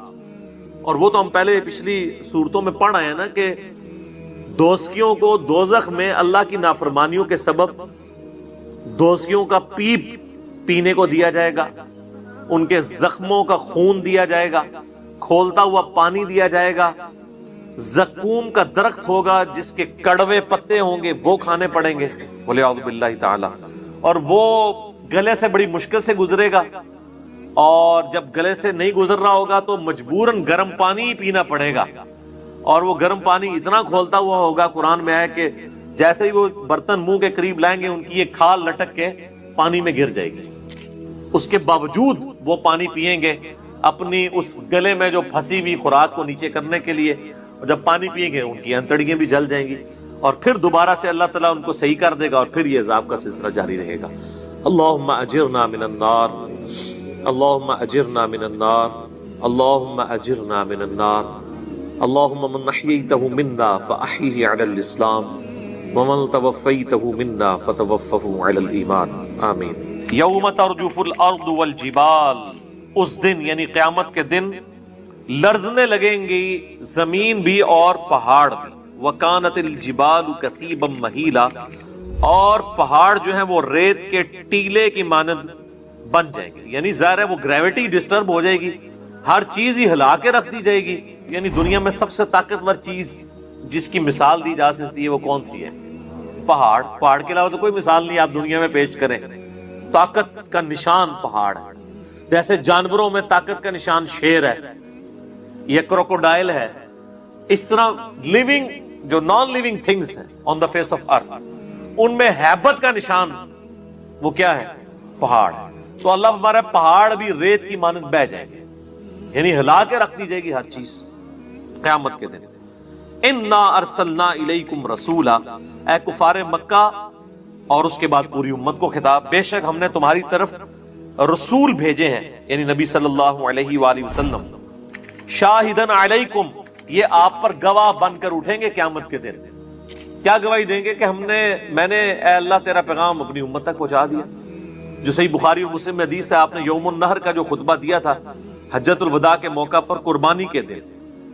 اور وہ تو ہم پہلے پچھلی صورتوں میں پڑھ آئے ہیں نا کہ دوزکیوں کو دوزخ میں اللہ کی نافرمانیوں کے سبب دوزکیوں کا پیپ پینے کو دیا جائے گا، ان کے زخموں کا خون دیا جائے گا، کھولتا ہوا پانی دیا جائے گا، زقوم کا درخت ہوگا جس کے کڑوے پتے ہوں گے وہ کھانے پڑیں گے ولیعوذ باللہ تعالی، اور وہ گلے سے بڑی مشکل سے گزرے گا، اور جب گلے سے نہیں گزر رہا ہوگا تو مجبوراً گرم پانی ہی پینا پڑے گا، اور وہ گرم پانی اتنا کھولتا ہوا ہوگا، قرآن میں ہے کہ جیسے ہی وہ برتن منہ کے قریب لائیں گے ان کی ایک کھال لٹک کے پانی میں گر جائے گی، اس کے باوجود وہ پانی پیئیں گے اپنی اس گلے میں جو پھنسی ہوئی خوراک کو نیچے کرنے کے لیے، اور جب پانی پیئیں گے ان کی انتڑیاں بھی جل جائیں گی، اور پھر دوبارہ سے اللہ تعالیٰ ان کو صحیح کر دے گا، اور پھر یہ عذاب کا سلسلہ جاری رہے گا۔ اللہم اجرنا من النار، اللہم اجرنا من النار، اللہم اجرنا من النار، اللہم من احییتہ منا فاحیہ علی الاسلام ومن توفیتہ منا فتوفہ علی الایمان، آمین۔ یوم ترجف الارض والجبال، اس دن یعنی قیامت کے دن لرزنے لگیں گی زمین بھی اور پہاڑ بھی، وکانت الجبال کثیبا مہیلا، اور پہاڑ جو ہیں وہ ریت کے ٹیلے کی مانند بن جائیں گے، یعنی ظاہر ہے وہ گریوٹی ڈسٹرب ہو جائے گی، ہر چیز ہی ہلا کے رکھ دی جائے گی۔ یعنی دنیا میں سب سے طاقتور چیز جس کی مثال دی جا سکتی ہے وہ کون سی ہے؟ پہاڑ۔ پہاڑ کے علاوہ تو کوئی مثال نہیں آپ دنیا میں پیش کریں۔ طاقت کا نشان پہاڑ ہے، جیسے جانوروں میں طاقت کا نشان شیر ہے یا کروکوڈائل ہے، اس طرح لیونگ جو نان لیونگ تھنگس ہیں آن دا فیس آف ارتھ، ان میں ہیبت کا نشان وہ کیا ہے؟ پہاڑ۔ تو اللہ ہمارا پہاڑ بھی ریت کی مانند بہ جائیں گے، یعنی ہلا کے رکھ دی جائے گی ہر چیز قیامت کے دن۔ انا ارسلنا الیکم رسولا، اے کفار مکہ، اور اس کے بعد پوری امت کو خطاب، بے شک ہم نے تمہاری طرف رسول بھیجے ہیں، یعنی نبی صلی اللہ علیہ وآلہ وسلم، شاہدن علیکم، یہ آپ پر گواہ بن کر اٹھیں گے قیامت کے دن۔ کیا گواہی دیں گے؟ کہ میں نے اے اللہ تیرا پیغام اپنی امت تک پہنچا دیا۔ جو صحیح بخاری اور مسلم میں حدیث ہے، آپ نے یوم النحر کا جو خطبہ دیا تھا حجۃ الوداع کے موقع پر، قربانی کے دن،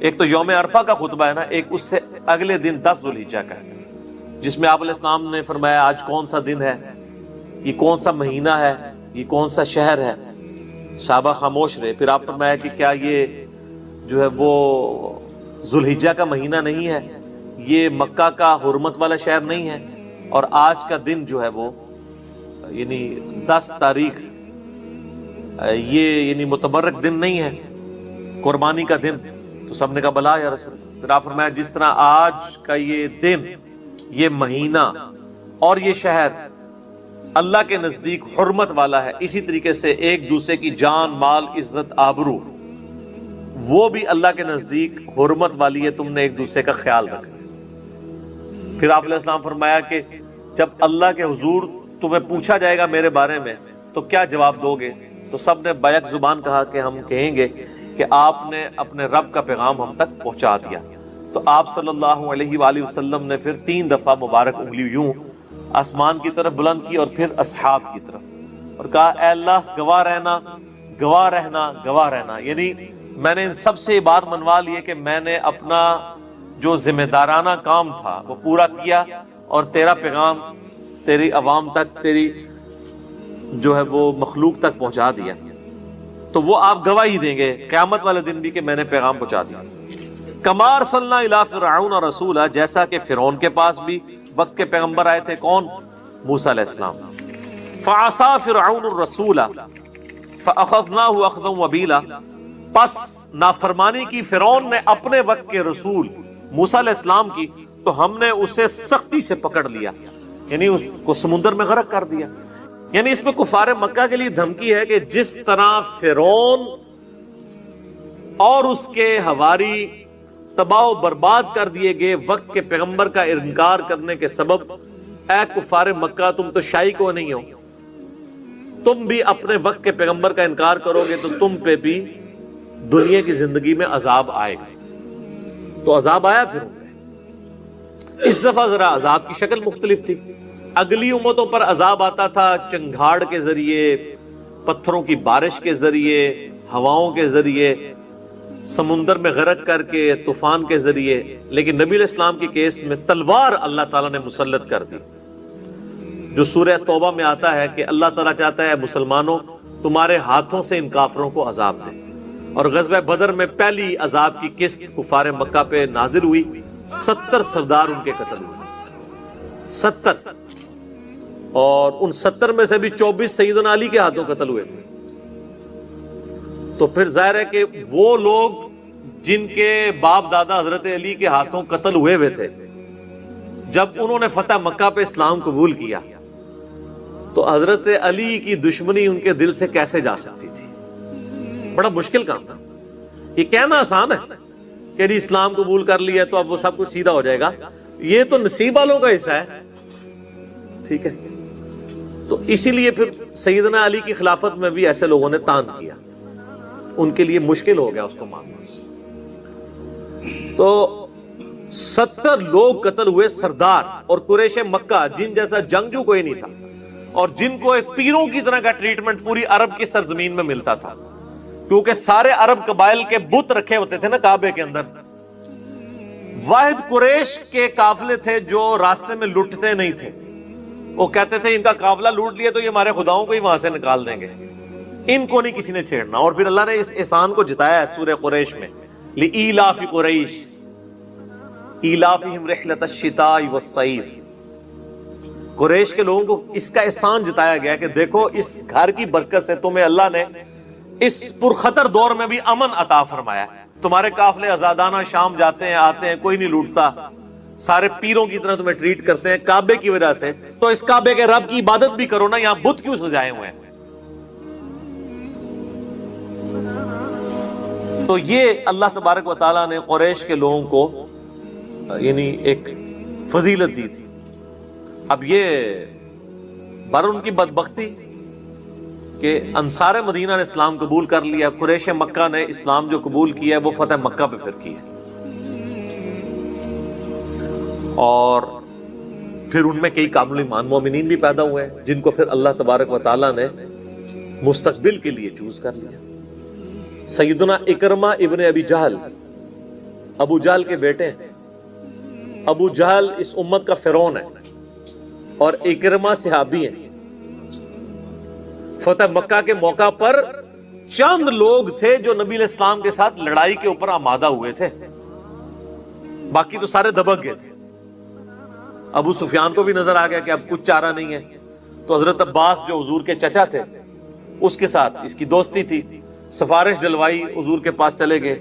ایک تو یوم عرفہ کا خطبہ ہے نا، ایک اس سے اگلے دن 10 ذوالحجہ کا ہے، جس میں آپ علیہ السلام نے فرمایا آج کون سا دن ہے، یہ کون سا مہینہ ہے، یہ کون سا شہر ہے، صحابہ خاموش رہے۔ پھر آپ فرمایا کہ کیا یہ جو ہے وہ ذوالحجہ کا مہینہ نہیں ہے، یہ مکہ کا حرمت والا شہر نہیں ہے، اور آج کا دن جو ہے وہ یعنی 10 تاریخ یہ یعنی متبرک دن نہیں ہے، قربانی کا دن۔ تو سب نے کہا بلا یا رسول اللہ۔ پھر آپ فرمایا جس طرح آج کا یہ دن، یہ مہینہ اور یہ شہر اللہ کے نزدیک حرمت والا ہے، اسی طریقے سے ایک دوسرے کی جان، مال، عزت، آبرو وہ بھی اللہ کے نزدیک حرمت والی ہے، تم نے ایک دوسرے کا خیال رکھنا۔ پھر آپ علیہ السلام فرمایا کہ جب اللہ کے حضور تمہیں پوچھا جائے گا میرے بارے میں تو کیا جواب دو گے؟ تو سب نے بیک زبان کہا کہ ہم کہیں گے کہ آپ نے اپنے رب کا پیغام ہم تک پہنچا دیا۔ تو آپ صلی اللہ علیہ وآلہ وسلم نے پھر 3 دفعہ مبارک انگلی یوں آسمان کی طرف بلند کی اور پھر اصحاب کی طرف، اور کہا اے اللہ گواہ رہنا، گواہ رہنا، گواہ رہنا، یعنی میں نے ان سب سے یہ بات منوا لی ہے کہ میں نے اپنا جو ذمہ دارانہ کام تھا وہ پورا کیا، اور تیرا پیغام تیری عوام تک، تیری جو ہے وہ مخلوق تک پہنچا دیا، تو وہ آپ گواہی دیں گے قیامت والے دن بھی کہ میں نے پیغام پہنچا دیا۔ کما ارسلنا الی فرعون رسولا، جیسا کہ فرعون کے پاس بھی وقت کے پیغمبر آئے تھے، کون؟ موسیٰ علیہ السلام۔ فعصا فرعون الرسول فاخذناه اخذا وبیلا، پس نافرمانی کی فرعون نے اپنے وقت کے رسول موسیٰ علیہ السلام کی، تو ہم نے اسے سختی سے پکڑ لیا، یعنی اس کو سمندر میں غرق کر دیا۔ یعنی اس میں کفار مکہ کے لیے دھمکی ہے کہ جس طرح فرعون اور اس کے حواری تباہ و برباد کر دیے گئے وقت کے پیغمبر کا انکار کرنے کے سبب، اے کفار مکہ تم تو شائی کو نہیں ہو، تم بھی اپنے وقت کے پیغمبر کا انکار کرو گے تو تم پہ بھی دنیا کی زندگی میں عذاب آئے گا۔ تو عذاب آیا پھر ان پہ، اس دفعہ ذرا عذاب کی شکل مختلف تھی۔ اگلی امتوں پر عذاب آتا تھا چنگھاڑ کے ذریعے، پتھروں کی بارش کے ذریعے، ہواؤں کے ذریعے، سمندر میں غرق کر کے، طوفان کے ذریعے، لیکن نبی علیہ السلام کے کیس میں تلوار اللہ تعالیٰ نے مسلط کر دی، جو سورہ توبہ میں آتا ہے کہ اللہ تعالیٰ چاہتا ہے مسلمانوں تمہارے ہاتھوں سے ان کافروں کو عذاب دے۔ اور غزوہ بدر میں پہلی عذاب کی قسط کفار مکہ پہ نازل ہوئی، 70 سردار ان کے قتل ہوئے، 70، اور ان 70 میں سے بھی 24 سیدنا علی کے ہاتھوں قتل ہوئے تھے۔ تو پھر ظاہر ہے کہ وہ لوگ جن کے باپ دادا حضرت علی کے ہاتھوں قتل ہوئے تھے، جب انہوں نے فتح مکہ پہ اسلام قبول کیا تو حضرت علی کی دشمنی ان کے دل سے کیسے جا سکتی تھی؟ بڑا مشکل کام تھا۔ یہ کہنا آسان ہے کہ جی اسلام قبول کر لیا تو اب وہ سب کچھ سیدھا ہو جائے گا، یہ تو نصیب والوں کا حصہ ہے، ٹھیک ہے۔ تو اسی لیے پھر سیدنا علی کی خلافت میں بھی ایسے لوگوں نے تان کیا، ان کے لیے مشکل ہو گیا اس کو ماننا۔ تو 70 لوگ قتل ہوئے سردار، اور قریش مکہ جن جیسا جنگجو کوئی نہیں تھا، اور جن کو ایک پیروں کی طرح کا ٹریٹمنٹ پوری عرب کی سرزمین میں ملتا تھا، کیونکہ سارے عرب قبائل کے بت رکھے ہوتے تھے نا کعبے کے اندر۔ واحد قریش کے قافلے تھے جو راستے میں لٹتے نہیں تھے، وہ کہتے تھے ان کا قافلہ لوٹ لیا تو یہ ہمارے خداؤں کو ہی وہاں سے نکال دیں گے، ان کو نہیں کسی نے چھیڑنا۔ اور پھر اللہ نے اس احسان کو جتایا ہے سورہ قریش میں، لِإِيلَافِ قُرَيْشٍ إِيلَافِهِمْ رِحْلَةَ الشِّتَاءِ وَالصَّيْفِ، قریش کے لوگوں کو اس کا احسان جتایا گیا کہ دیکھو اس گھر کی برکت سے تمہیں اللہ نے اس پرخطر دور میں بھی امن عطا فرمایا ہے، تمہارے قافلے آزادانہ شام جاتے ہیں آتے ہیں، کوئی نہیں لوٹتا، سارے پیروں کی طرح تمہیں ٹریٹ کرتے ہیں کعبے کی وجہ سے، تو اس کعبے کے رب کی عبادت بھی کرو نا، یہاں بت کیوں سجائے ہوئے ہیں؟ تو یہ اللہ تبارک و تعالیٰ نے قریش کے لوگوں کو یعنی ایک فضیلت دی تھی۔ اب یہ بر ان کی بدبختی کہ انصار مدینہ نے اسلام قبول کر لیا، قریش مکہ نے اسلام جو قبول کیا ہے وہ فتح مکہ پہ پھر کی ہے، اور پھر ان میں کئی قابل ایمان مومنین بھی پیدا ہوئے ہیں جن کو پھر اللہ تبارک و تعالیٰ نے مستقبل کے لیے چوز کر لیا۔ سیدنا اکرمہ ابن ابی جہل ابو جہل کے بیٹے ہیں۔ ابو جہل اس امت کا فرعون ہے اور اکرمہ صحابی ہیں۔ فتح مکہ کے موقع پر چند لوگ تھے جو نبی علیہ السلام کے ساتھ لڑائی کے اوپر آمادہ ہوئے تھے، باقی تو سارے دبک گئے تھے۔ ابو سفیان کو بھی نظر آ گیا کہ اب کچھ چارہ نہیں ہے، تو حضرت عباس جو حضور کے چچا تھے اس کے ساتھ اس کی دوستی تھی، سفارش ڈلوائی، حضور کے پاس چلے گئے۔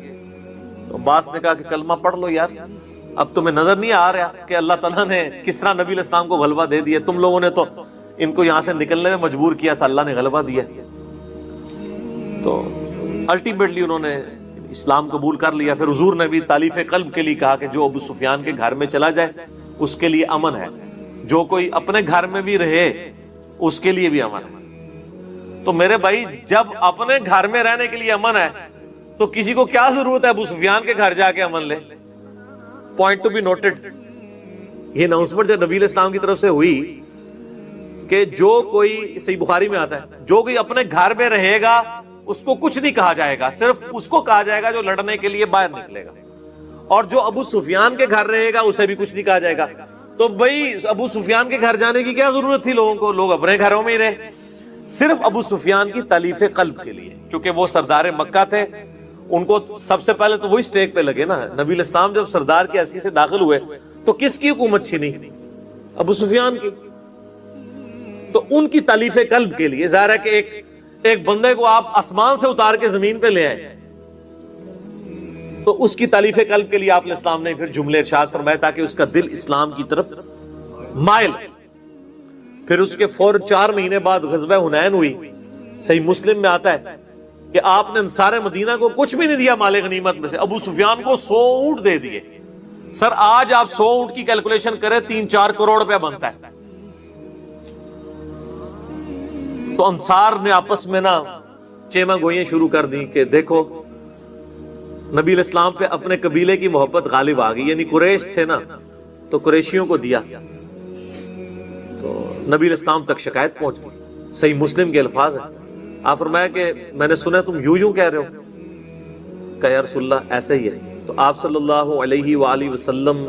تو عباس نے کہا کہ کلمہ پڑھ لو یار، اب تمہیں نظر نہیں آ رہا کہ اللہ تعالیٰ نے کس طرح نبی علیہ السلام کو غلبہ دے دیا، تم لوگوں نے تو ان کو یہاں سے نکلنے میں مجبور کیا تھا، اللہ نے غلبہ دیا۔ تو الٹیمیٹلی انہوں نے اسلام قبول کر لیا۔ پھر حضور نے بھی تالیف قلب کے لیے کہا کہ جو ابو سفیان کے گھر میں چلا جائے اس کے لیے امن ہے، جو کوئی اپنے گھر میں بھی رہے اس کے لیے بھی امن ہے۔ تو میرے بھائی جب اپنے گھر میں رہنے کے لیے امن ہے تو کسی کو کیا ضرورت ہے ابو سفیان کے گھر جا کے امن لے؟ پوائنٹ ٹو بی نوٹڈ، یہ اناؤنسمنٹ جو نبی علیہ السلام کی طرف سے ہوئی کہ جو کوئی، صحیح بخاری میں آتا ہے، جو کوئی اپنے گھر میں رہے گا اس کو کچھ نہیں کہا جائے گا، صرف اس کو کہا جائے گا جو لڑنے کے لیے باہر نکلے گا، اور جو ابو سفیان کے گھر رہے گا اسے بھی کچھ نہیں کہا جائے گا۔ تو بھائی ابو سفیان کے گھر جانے کی کیا ضرورت تھی لوگوں کو؟ لوگ اپنے گھروں میں ہی رہے، صرف ابو سفیان کی تالیف قلب کے لیے، چونکہ وہ سردار مکہ تھے، ان کو سب سے پہلے تو وہی سٹیک پہ لگے نا۔ نبی علیہ السلام جب سردار کی حیثیت سے داخل ہوئے تو کس کی حکومت چھینی؟ ابو سفیان کی۔ تو ان کی تالیف قلب کے لیے، ظاہر ہے کہ ایک بندے کو آپ آسمان سے اتار کے زمین پہ لے آئے تو اس کی تالیف قلب کے لیے آپ علیہ السلام نے پھر جملے ارشاد فرمائے تاکہ اس کا دل اسلام کی طرف مائل۔ پھر اس کے فوراً 4 مہینے بعد غزوہ حنین ہوئی، صحیح مسلم میں آتا ہے کہ آپ نے انصار مدینہ کو کچھ بھی نہیں دیا مال غنیمت میں سے، ابو سفیان کو 100 اونٹ دے دیے۔ سر آج آپ 100 اونٹ کی کیلکولیشن کریں 3-4 کروڑ روپے بنتا ہے۔ تو انصار نے آپس میں نا چیما گوئیاں شروع کر دی کہ دیکھو نبی علیہ السلام پہ اپنے قبیلے کی محبت غالب آ گئی، یعنی قریش تھے نا تو قریشیوں کو دیا، تو نبی علیہ السلام تک شکایت پہنچ گئی۔ صحیح مسلم کے الفاظ ہیں، آپ فرمایا کہ میں نے سنا تم یوں کہہ رہے ہو، کہ یا رسول اللہ ایسا ہی ہے۔ تو آپ صلی اللہ علیہ وآلہ وسلم